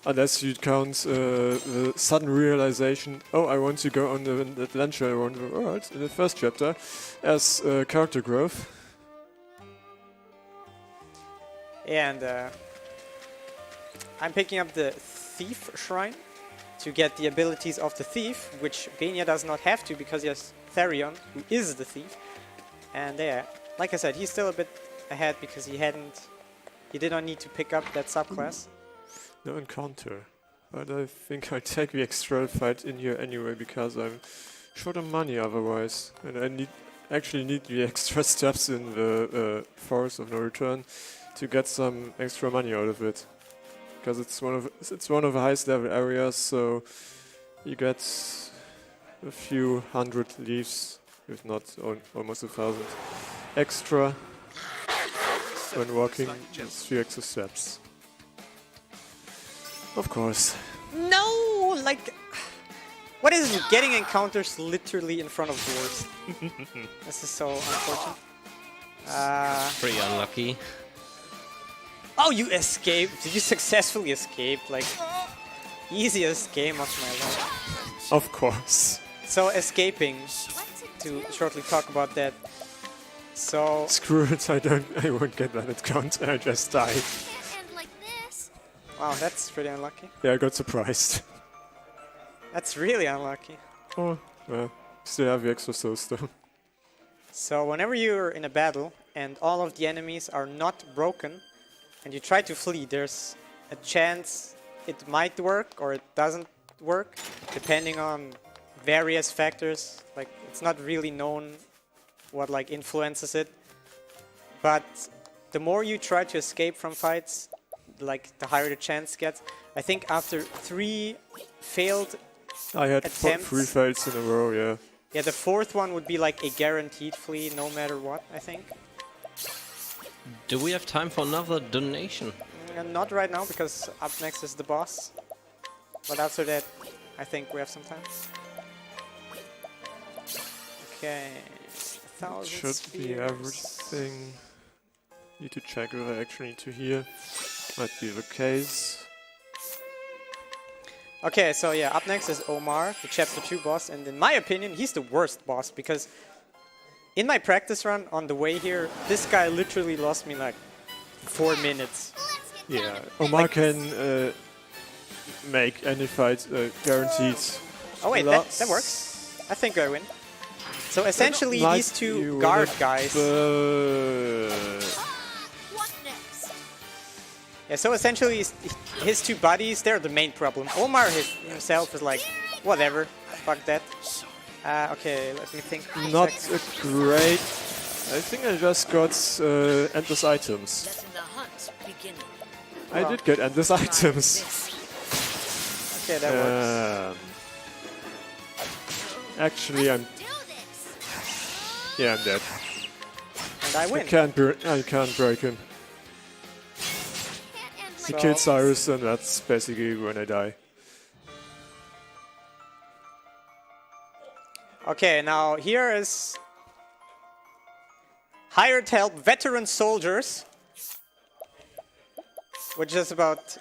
Unless you count the sudden realization, oh, I want to go on an adventure around the world in the first chapter, as character growth. And I'm picking up the Thief Shrine to get the abilities of the Thief, which Beenya does not have to because he has Therion, who is the Thief. And yeah, like I said, he's still a bit ahead because he did not need to pick up that subclass. No encounter. But I think I'll take the extra fight in here anyway because I'm short on money otherwise. And I actually need the extra steps in the Forest of No Return to get some extra money out of it. Because it's one of the highest level areas, so you get a few hundred leaves if not almost 1,000 extra when walking. It's 3 extra steps. Of course. No, like, what is it? Getting encounters literally in front of doors. This is so unfortunate. Pretty unlucky. Oh, you escaped! Did you successfully escape? Like, easiest game of my life. Of course. So escaping, to shortly talk about that. So Screw it, I won't get that encounter, I just died. Can't end like this. wow, that's pretty unlucky. Yeah, I got surprised. That's really unlucky. Oh, well, still have the extra souls though. So whenever you're in a battle and all of the enemies are not broken and you try to flee, there's a chance it might work or it doesn't work, depending on various factors. Like, it's not really known what like influences it, but the more you try to escape from fights, like the higher the chance gets. I think after 3 failed I had attempts. 3 fails in a row, yeah. Yeah, the 4th one would be like a guaranteed flee no matter what, I think. Do we have time for another donation? Not right now, because up next is the boss. But after that, I think we have some time. Okay, 1,000 Should be spheres. everything. Need to check if I actually need to heal. Might be the case. Okay, so yeah, up next is Omar, the Chapter 2 boss, and in my opinion, he's the worst boss, because in my practice run on the way here, this guy literally lost me like 4 minutes. Let's get down Yeah, to Omar can make any fight guaranteed. Oh wait, that works. I think I win. So essentially, Might these 2 you guard win, guys. What next? Yeah, so essentially, his 2 buddies, they're the main problem. Omar himself is like, whatever, fuck that. Okay, let me think. for a Not sec. a great. I think I just got endless items. Letting the hunt begin. I did get endless items. Okay, that works. Actually, I'm Do this. yeah, I'm dead. And I I win. can't break him. Can't end He like killed Cyrus, and that's basically when I die. Okay, now here is hired help veteran soldiers, which is about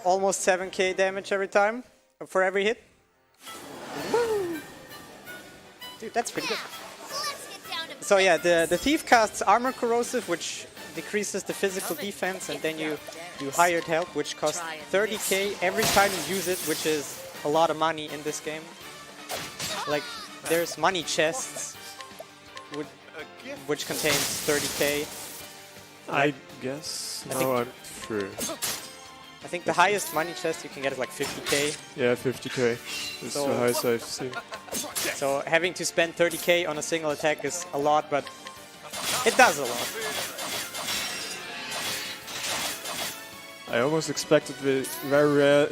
almost 7k damage every time for every hit. Woo! Dude, that's pretty good. Let's get down to So yeah, the thief casts armor corrosive, which decreases the physical defense, and then you hired help, which costs 30k every time you use it, which is a lot of money in this game. Like, there's money chests, which contains 30k. I guess now I'm through. I think the highest money chest you can get is like 50k. Yeah, 50k. It's So- the highest I've seen. So having to spend 30k on a single attack is a lot, but it does a lot. I almost expected the very rare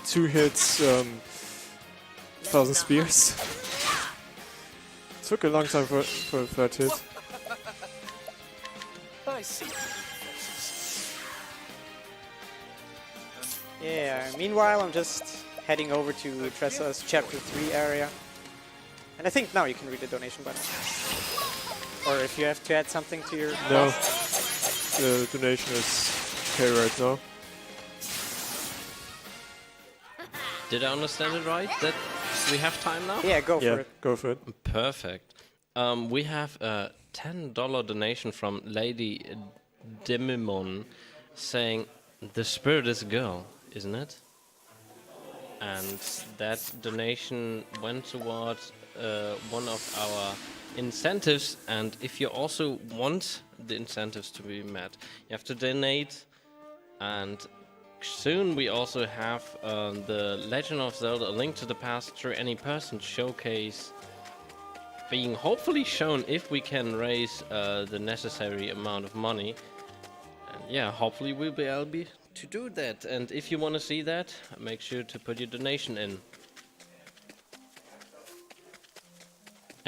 2 hits 1,000 spears. Took a long time for a 3rd hit. I see. Yeah, meanwhile I'm just heading over to Tressa's Chapter 3 area. And I think now you can read the donation button. Or if you have to add something to your... No, the donation is okay right now. Did I understand it right? That we have time now? Yeah, go Yeah, for it. go for it. Perfect. We have a $10 donation from Lady Demimon saying, "The spirit is a girl, isn't it?" And that donation went towards one of our incentives. And if you also want the incentives to be met, you have to donate. And soon we also have the Legend of Zelda: A Link to the Past Through Any Person showcase being hopefully shown if we can raise the necessary amount of money. And yeah, hopefully we'll be able to do that. And if you want to see that, make sure to put your donation in.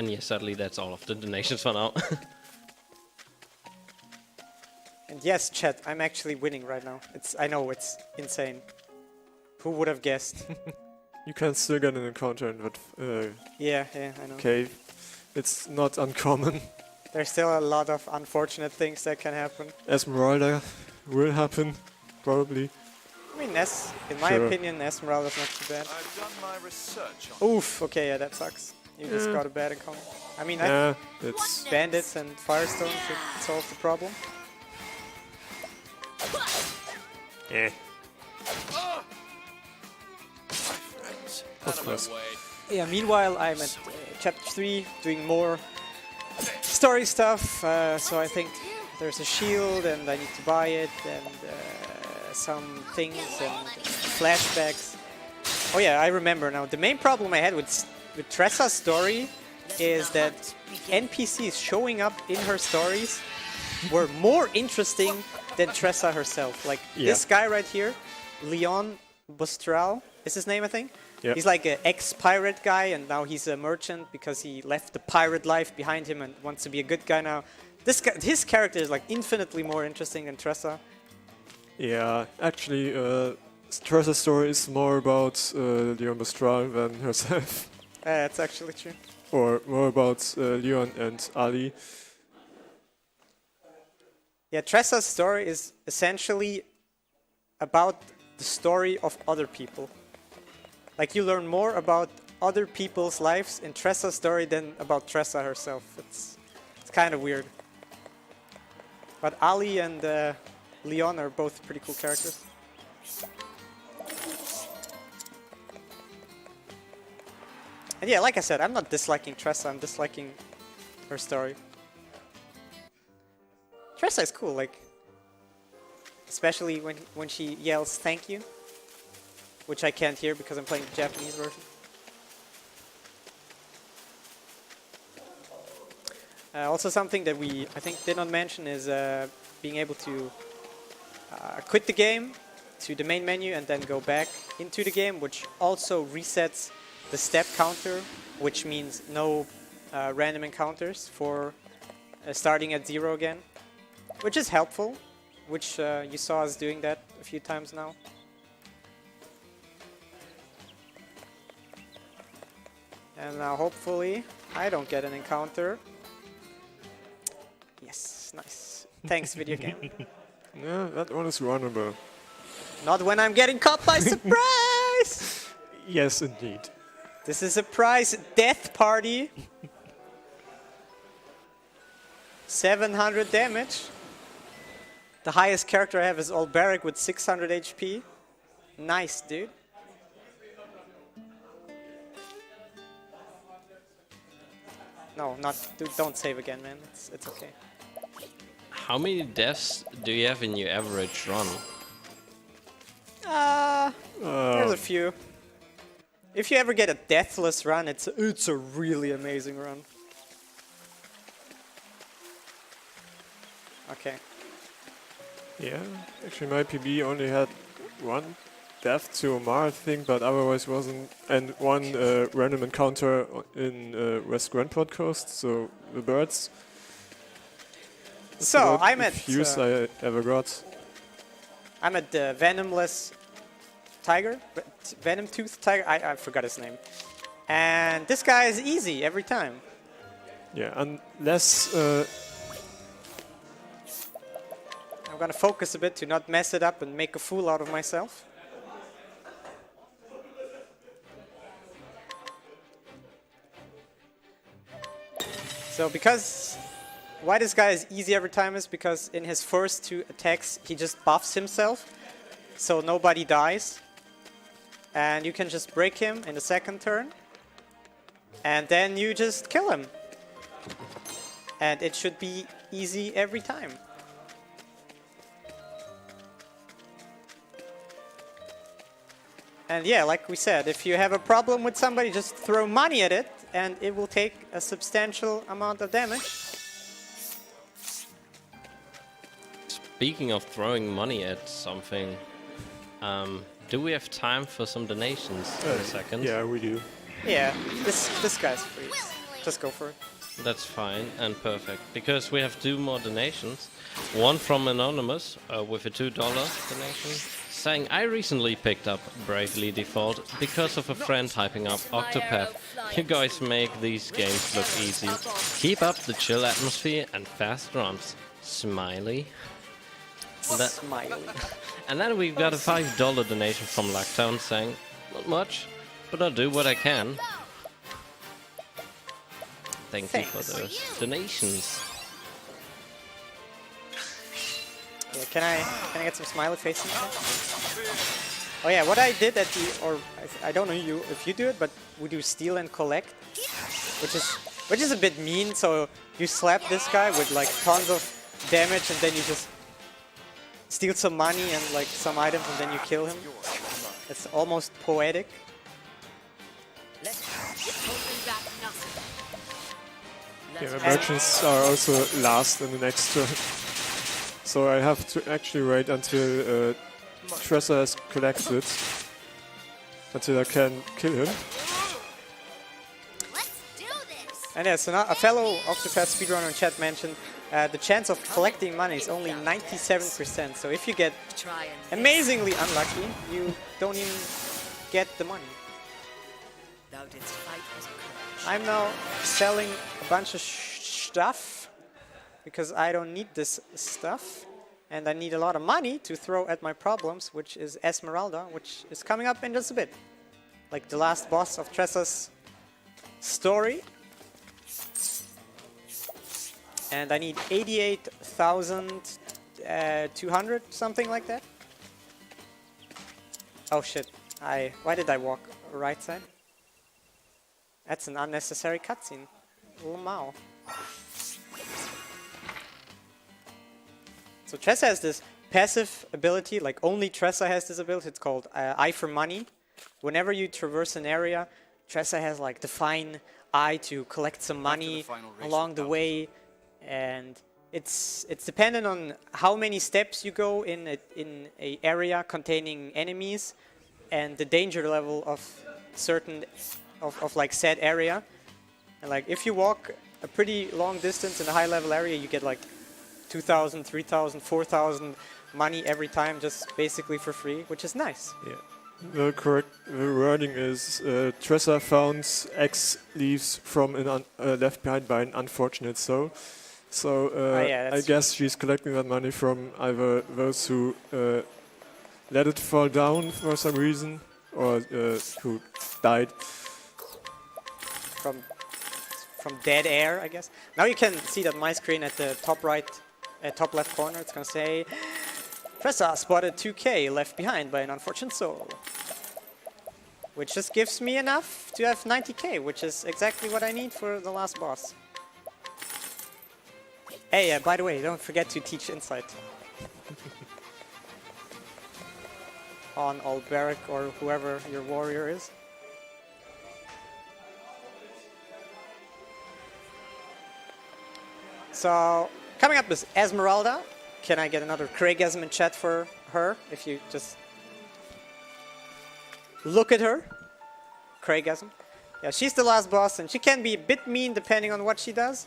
And yeah, sadly, that's all of the donations for now. And yes, chat, I'm actually winning right now. I know, it's insane. Who would have guessed? You can still get an encounter in that Yeah, I know. cave. It's not uncommon. There's still a lot of unfortunate things that can happen. Esmeralda will happen, probably. I mean, in my Sure. opinion, Esmeralda's not too bad. I've done my research on Oof, okay, yeah, that sucks. You just got a bad encounter. I mean, Yeah, it's bandits and firestones should solve the problem. yeah. out of course. my way. Yeah, meanwhile, I'm at chapter 3, doing more story stuff. So I think there's a shield, and I need to buy it, and some things, and flashbacks. Oh yeah, I remember now. The main problem I had with Tressa's story is that NPCs showing up in her stories were more interesting than Tressa herself. Like this guy right here, Leon Bustral is his name, I think. Yep. He's like an ex-pirate guy, and now he's a merchant because he left the pirate life behind him and wants to be a good guy now. This guy, his character is like infinitely more interesting than Tressa. Yeah, actually, Tressa's story is more about Leon Mistral than herself. That's actually true. Or more about Leon and Ali. Yeah, Tressa's story is essentially about the story of other people. Like, you learn more about other people's lives in Tressa's story than about Tressa herself. It's kind of weird. But Ali and Leon are both pretty cool characters. And yeah, like I said, I'm not disliking Tressa, I'm disliking her story. Tressa is cool, like, especially when she yells "thank you," which I can't hear because I'm playing the Japanese version. Also, something that I think did not mention is being able to quit the game to the main menu and then go back into the game, which also resets the step counter, which means no random encounters for starting at 0 again, which is helpful, which you saw us doing that a few times now. And now hopefully I don't get an encounter. Yes, nice. Thanks, video game. Yeah, that one is runnable. Not when I'm getting caught by surprise! Yes, indeed. This is a surprise death party. 700 damage. The highest character I have is Olberic with 600 HP. Nice, dude. No, don't save again, man. It's okay. How many deaths do you have in your average run? There's a few. If you ever get a deathless run, it's a really amazing run. Okay. Yeah, actually my PB only had one death to Omar, I think, but otherwise wasn't, and one random encounter in West Grand Podcast, so the birds. That's So about I'm the at fewest I ever got. I'm at the Venomless Tiger, Venom Tooth Tiger. I forgot his name. And this guy is easy every time. Yeah, unless I'm gonna focus a bit to not mess it up and make a fool out of myself. So why this guy is easy every time is because in his first 2 attacks he just buffs himself, so nobody dies. And you can just break him in the second turn, and then you just kill him. And it should be easy every time. And yeah, like we said, if you have a problem with somebody, just throw money at it, and it will take a substantial amount of damage. Speaking of throwing money at something, do we have time for some donations in a second? yeah, we do. Yeah, this guy's free. Willingly. Just go for it. That's fine and perfect, because we have 2 more donations. One from Anonymous with a $2 donation, saying, I recently picked up Bravely Default because of a friend hyping up Octopath. You guys make these games look easy. Keep up the chill atmosphere and fast runs. Smiley. Smiley. And then we've got a $5 donation from Lockdown saying, not much, but I'll do what I can. Thank you for those donations. Yeah, can I get some smiley faces? Oh yeah, what I did at the, or I don't know you if you do it, but we do steal and collect, which is a bit mean. So you slap this guy with like tons of damage, and then you just steal some money and like some items, and then you kill him. It's almost poetic. Yeah, my merchants are also last in the next turn. So I have to actually wait until Tressa has collected, until I can kill him. Let's do this. And yeah, so now a fellow Octopath speedrunner in chat mentioned the chance of collecting money is only 97%. So if you get amazingly unlucky, you don't even get the money. I'm now selling a bunch of stuff because I don't need this stuff, and I need a lot of money to throw at my problems, which is Esmeralda, which is coming up in just a bit. Like the last boss of Tressa's story. And I need 88,200, something like that. Oh shit, why did I walk right side? That's an unnecessary cutscene. Lamau. So Tressa has this passive ability, like only Tressa has this ability. It's called Eye for Money. Whenever you traverse an area, Tressa has like the fine eye to collect some money along the way, and it's dependent on how many steps you go in a area containing enemies, and the danger level of certain of like said area. And like if you walk a pretty long distance in a high level area, you get like 2,000, 3,000, 4,000 money every time, just basically for free, which is nice. Yeah. The correct wording is Tressa found X leaves from left behind by an unfortunate soul. So yeah, I guess she's collecting that money from either those who let it fall down for some reason, or who died. From dead air, I guess. Now you can see that my screen at the top right, top left corner, it's gonna say Tressa spotted 2k left behind by an unfortunate soul. Which just gives me enough to have 90k, which is exactly what I need for the last boss. Hey, by the way, don't forget to teach Insight. On Alberic or whoever your warrior is. So, coming up is Esmeralda. Can I get another Craigasm in chat for her? If you just look at her. Craigasm. Yeah, she's the last boss, and she can be a bit mean depending on what she does.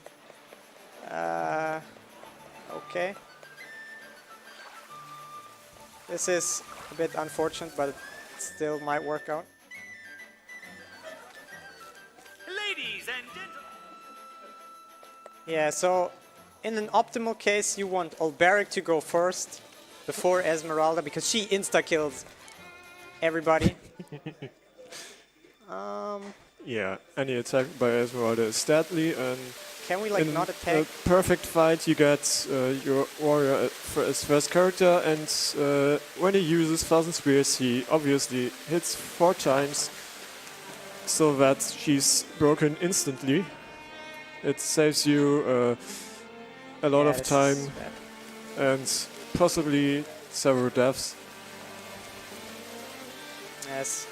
Okay. This is a bit unfortunate, but it still might work out. Ladies and gentlemen. Yeah, so in an optimal case, you want Alberic to go first before Esmeralda, because she insta-kills everybody. Yeah, any attack by Esmeralda is deadly, and Can we like in not a attack? perfect fight you get your warrior as first character, and when he uses Thousand Spears he obviously hits 4 times, so that she's broken instantly. It saves you a lot of this time is bad. and possibly several deaths. Yes.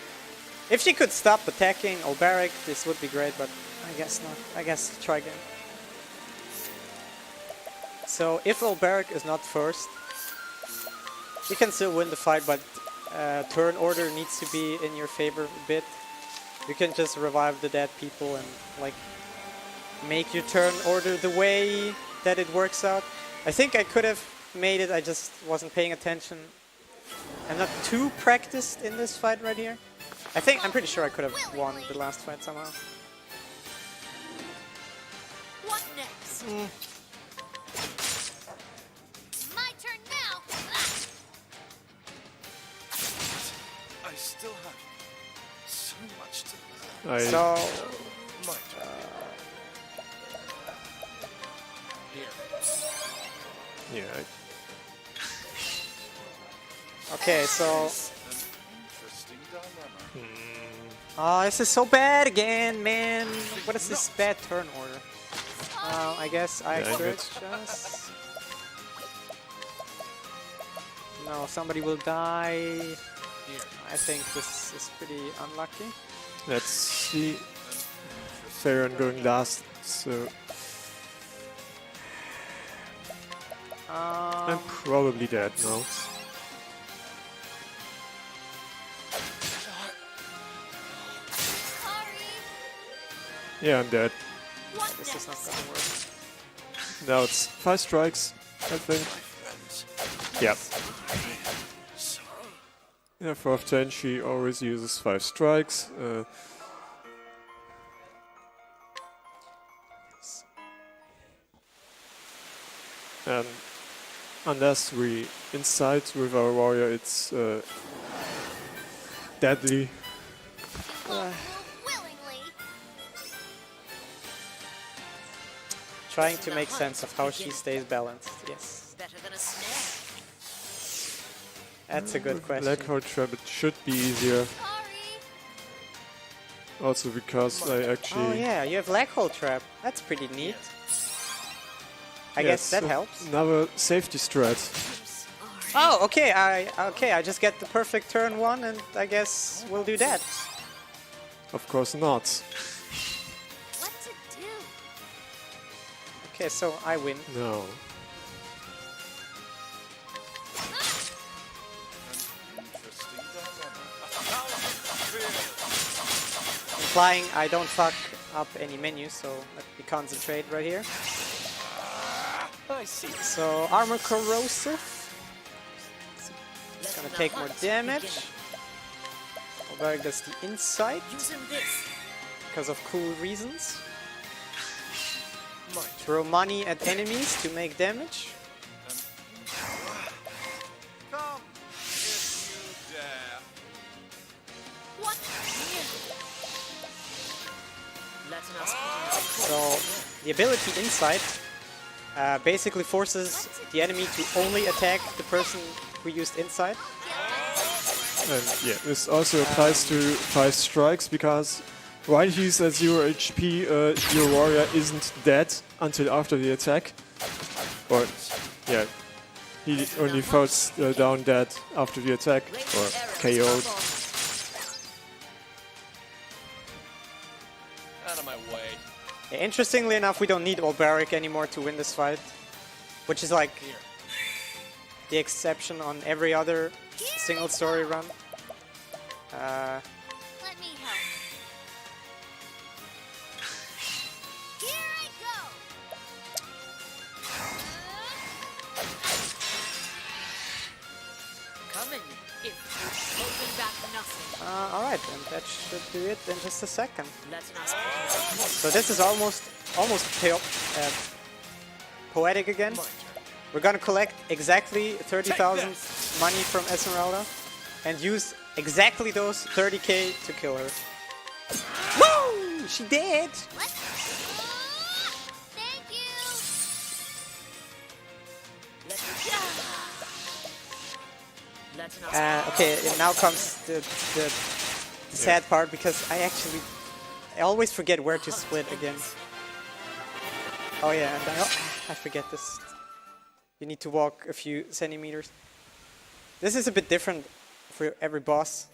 If she could stop attacking Alberic, this would be great, but I guess not. I guess try again. So if Alberic is not first, you can still win the fight, but turn order needs to be in your favor a bit. You can just revive the dead people and like make your turn order the way that it works out. I think I could have made it, I just wasn't paying attention. I'm not too practiced in this fight right here. I'm pretty sure I could have won the last fight somehow. What next? My turn now. I still have so much to learn. So, My turn. Here. Yeah. okay, so... An interesting dilemma. Oh, this is so bad again, man. What is this bad turn order? I guess I Yeah, could good. just... No, somebody will die. Here. I think this is pretty unlucky. Let's see. Farron going last, so I'm probably dead now. Sorry. Yeah, I'm dead. What This is not next? gonna work. Now it's 5 strikes, I think. Friends. Yep. Sorry. Yeah, for 10 she always uses 5 strikes. And unless we incite with our warrior, it's deadly. Willingly. Trying to make sense of how she stays balanced. Yes, Better than a snare. that's a good question. Black hole trap, it should be easier. Sorry. Also because I actually... Oh yeah, you have Black Hole Trap. That's pretty neat. I guess that helps. Another safety strat. Oh, okay. I just get the perfect turn 1, and I guess we'll do that. Of course not. What to do? Okay, so I win. No. Interesting dilemma. Implying I don't fuck up any menus, so let me concentrate right here. I see. So armor corrosive. It's gonna take more damage. Oberg does the insight Using this. because of cool reasons. My Throw money at enemies to make damage. Come, if you dare. What? So the ability insight basically forces the enemy to only attack the person who used insight. And yeah, this also applies to 5 strikes because while he's at 0 HP, your warrior isn't dead until after the attack. Or, yeah, he only falls down dead after the attack or KO'd. Out of my way. Interestingly enough, we don't need Olberic anymore to win this fight, which is like Here. the exception on every other single story run. Let me help. Here I go. Coming. If holding back nothing. Alright, and that should do it in just a second. Letting us So this is almost poetic again. My turn. We're gonna collect exactly 30,000 money from Esmeralda and use exactly those 30k to kill her. Woo! She did! What? Thank you. Okay, and now comes the sad part because I always forget where to split again. Oh yeah, and I forget this. You need to walk a few centimeters. This is a bit different for every boss.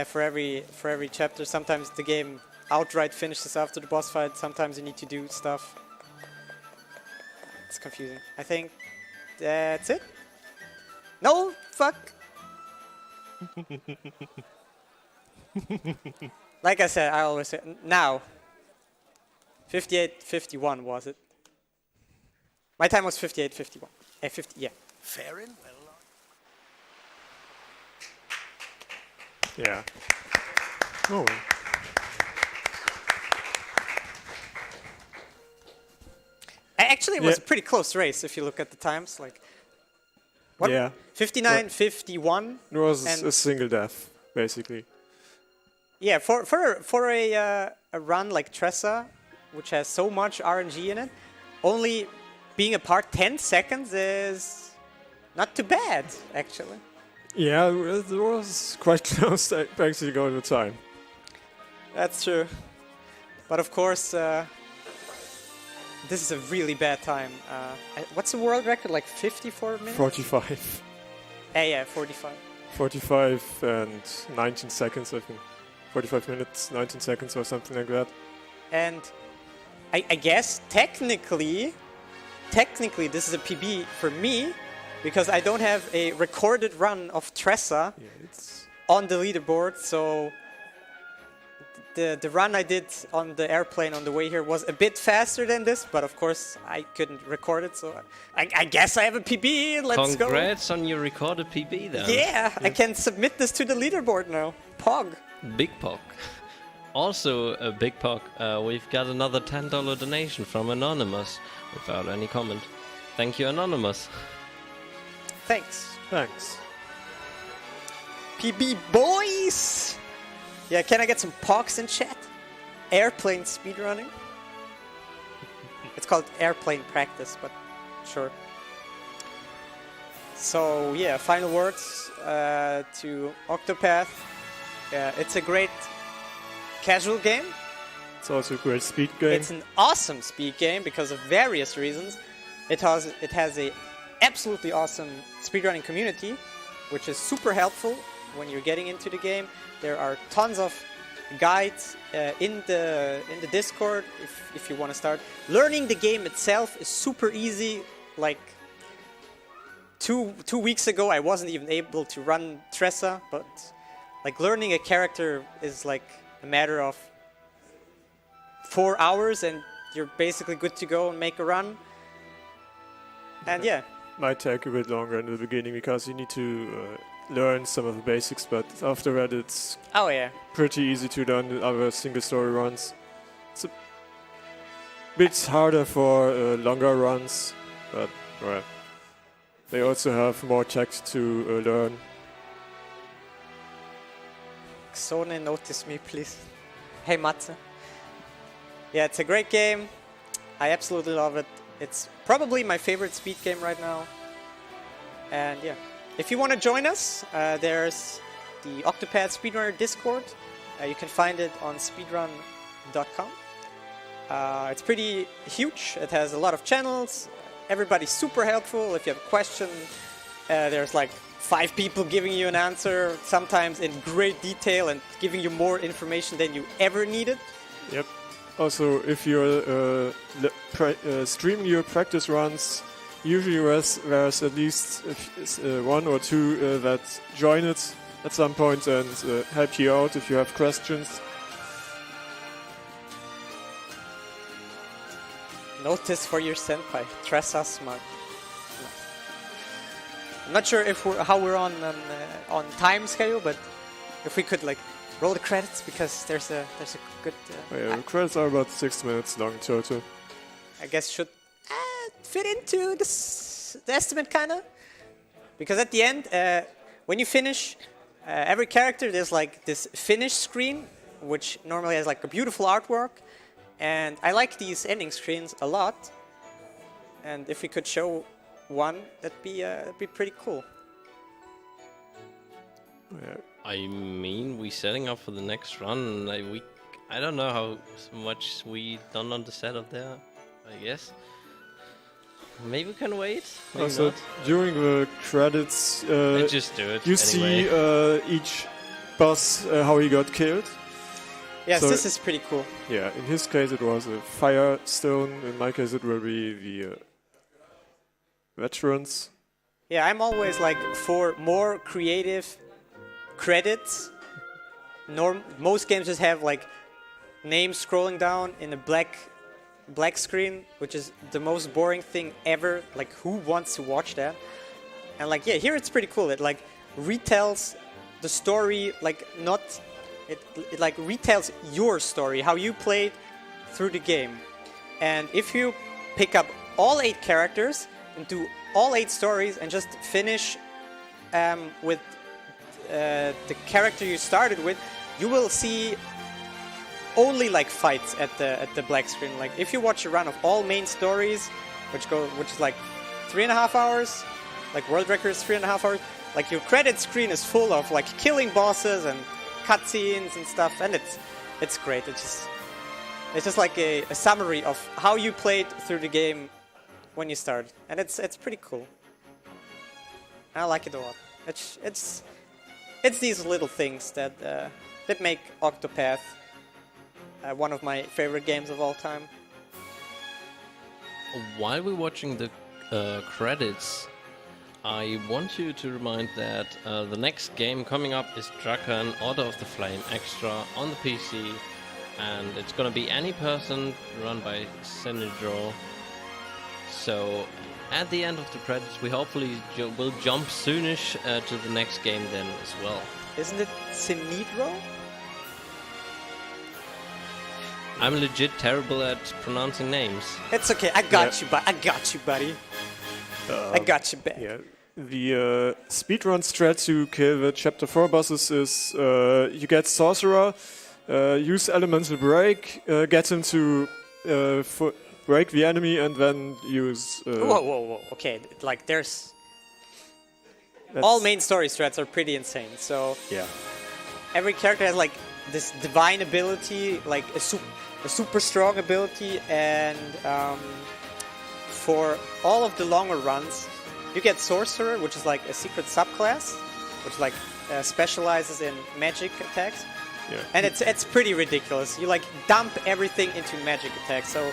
For every chapter. Sometimes the game outright finishes after the boss fight. Sometimes you need to do stuff. It's confusing. I think that's it. No, fuck. Like I said, I always say now. 58:51 was it? My time was 58:51. 50, yeah. Fair and well. Yeah. Oh. Actually, it was Yeah. a pretty close race if you look at the times. Like, what? Yeah. 59:51. It was And- a single death, basically. Yeah, for a run like Tressa, which has so much RNG in it, only being apart 10 seconds is not too bad, actually. Yeah, it was quite close to actually going to time. That's true. But of course, this is a really bad time. What's the world record? Like 54 minutes? 45. Yeah, 45. 45 and 19 seconds, I think. 45 minutes, 19 seconds or something like that. And I guess technically this is a PB for me because I don't have a recorded run of Tressa Yeah, it's on the leaderboard. So the run I did on the airplane on the way here was a bit faster than this, but of course I couldn't record it. So I guess I have a PB. Let's go. Congrats on your recorded PB then. Yeah, I can submit this to the leaderboard now. Pog. Big Pog. Also, a Big Pog, we've got another $10 donation from Anonymous without any comment. Thank you, Anonymous. Thanks. thanks. PB boys! Yeah, can I get some pogs in chat? Airplane speedrunning? It's called airplane practice, but sure. So yeah, final words to Octopath. It's a great casual game. It's also a great speed game. It's an awesome speed game because of various reasons. It has a absolutely awesome speedrunning community, which is super helpful when you're getting into the game. There are tons of guides in the Discord if you want to start. Learning the game itself is super easy. Like two weeks ago, I wasn't even able to run Tressa, but like learning a character is like a matter of 4 hours, and you're basically good to go and make a run. And yeah. Might take a bit longer in the beginning because you need to learn some of the basics, but after that it's Oh yeah. pretty easy to learn the other single story runs. It's a bit harder for longer runs, but well, they also have more text to learn. Xone, notice me, please. Hey, Matze. Yeah, it's a great game. I absolutely love it. It's probably my favorite speed game right now. And yeah, if you want to join us, there's the Octopath Speedrunner Discord. You can find it on speedrun.com. It's pretty huge. It has a lot of channels. Everybody's super helpful. If you have a question, there's like 5 people giving you an answer, sometimes in great detail and giving you more information than you ever needed. Yep. Also, if you're streaming your practice runs, usually there's at least 1 or 2 that join it at some point and help you out if you have questions. Notice for your senpai, Tressa smart. I'm not sure if how we're on time schedule, but if we could like roll the credits because there's a good. Yeah, the credits are about 6 minutes long total. I guess should fit into the estimate kinda, because at the end when you finish every character there's like this finish screen which normally has like a beautiful artwork, and I like these ending screens a lot. And if we could show one, that'd be pretty cool. Yeah. I mean, we setting up for the next run. I don't know how much we done on the setup there. I guess maybe we can wait. Maybe Also, not. during the credits, Let's just do it. you anyway. see each boss how he got killed. Yes, So- this is pretty cool. Yeah, in his case it was a Firestone. In my case it will be the veterans. Yeah, I'm always like for more creative credits. Most games just have like names scrolling down in a black black screen, which is the most boring thing ever. Like, who wants to watch that? And like, yeah, here it's pretty cool. It like retells the story, like not, it like retells your story, how you played through the game. And if you pick up all 8 characters and do all 8 stories and just finish with the character you started with, you will see only like fights at the black screen. Like if you watch a run of all main stories, which is like 3.5 hours, like world record is 3.5 hours. Like your credit screen is full of like killing bosses and cutscenes and stuff, and it's great. It's just like a summary of how you played through the game when you started, and it's pretty cool. I like it a lot. It's these little things that make Octopath one of my favorite games of all time. While we're watching the credits, I want you to remind that the next game coming up is Drakan Order of the Flame Extra on the PC, and it's gonna be any person run by Senedro. So at the end of the credits, we hopefully will jump soonish to the next game then as well. Isn't it Senedro? I'm legit terrible at pronouncing names. It's okay. I got you, I got you, buddy. I got you back. Yeah. The speedrun strat to kill the Chapter 4 bosses is you get Sorcerer, use Elemental Break, get him to break the enemy, and then use... Whoa. Okay, like there's... All main story strats are pretty insane, so... Yeah. Every character has like this divine ability, like a super strong ability, and for all of the longer runs, you get Sorcerer, which is like a secret subclass, which like specializes in magic attacks. Yeah. And it's pretty ridiculous. You like dump everything into magic attacks. So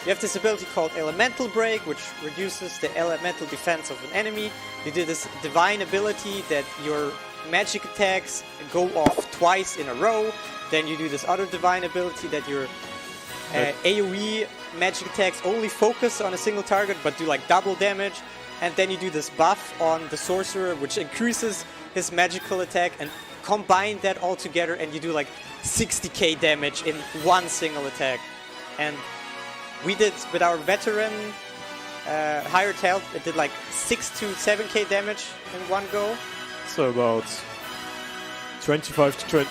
you have this ability called Elemental Break, which reduces the elemental defense of an enemy. You do this divine ability that your magic attacks go off twice in a row. Then you do this other divine ability that your AoE magic attacks only focus on a single target but do like double damage. And then you do this buff on the Sorcerer, which increases his magical attack, and combine that all together and you do like 60k damage in one single attack. And we did, with our veteran higher health, it did like 6 to 7k damage in one go. So about 25 to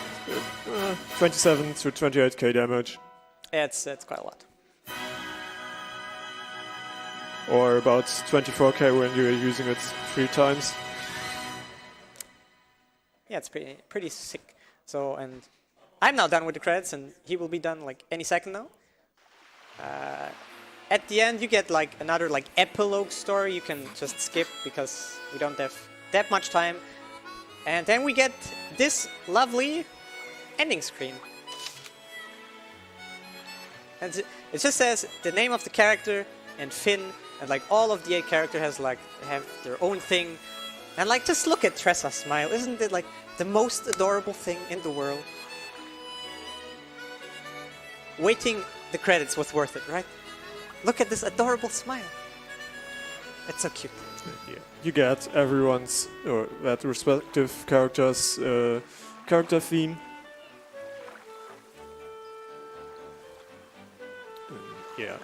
27 to 28k damage. It's quite a lot. Or about 24k when you're using it 3 times. Yeah, it's pretty sick. So, and I'm now done with the credits, and he will be done like any second now. At the end, you get like another like epilogue story you can just skip because we don't have that much time. And then we get this lovely ending screen. And it just says the name of the character and Finn, and like all of the 8 characters have their own thing. And like, just look at Tressa's smile. Isn't it like the most adorable thing in the world? Waiting the credits was worth it, right? Look at this adorable smile. It's so cute. Yeah. You get everyone's, or that respective character's character theme. Yeah,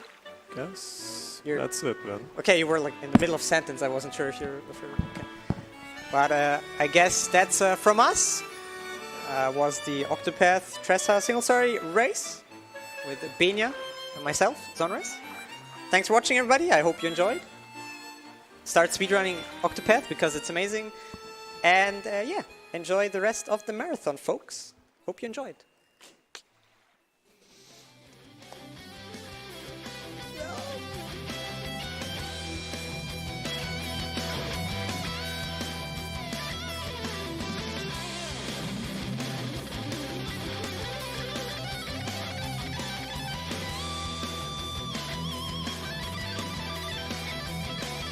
guess that's it then. Okay, you were like in the middle of sentence. I wasn't sure if you're okay. But I guess that's from us. Was the Octopath Tressa single story race with Beenya and myself, Xoneris. Thanks for watching, everybody. I hope you enjoyed. Start speedrunning Octopath because it's amazing. And yeah, enjoy the rest of the marathon, folks. Hope you enjoyed.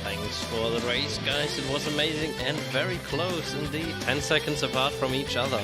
Thanks for the race, guys. It was amazing and very close indeed. 10 seconds apart from each other.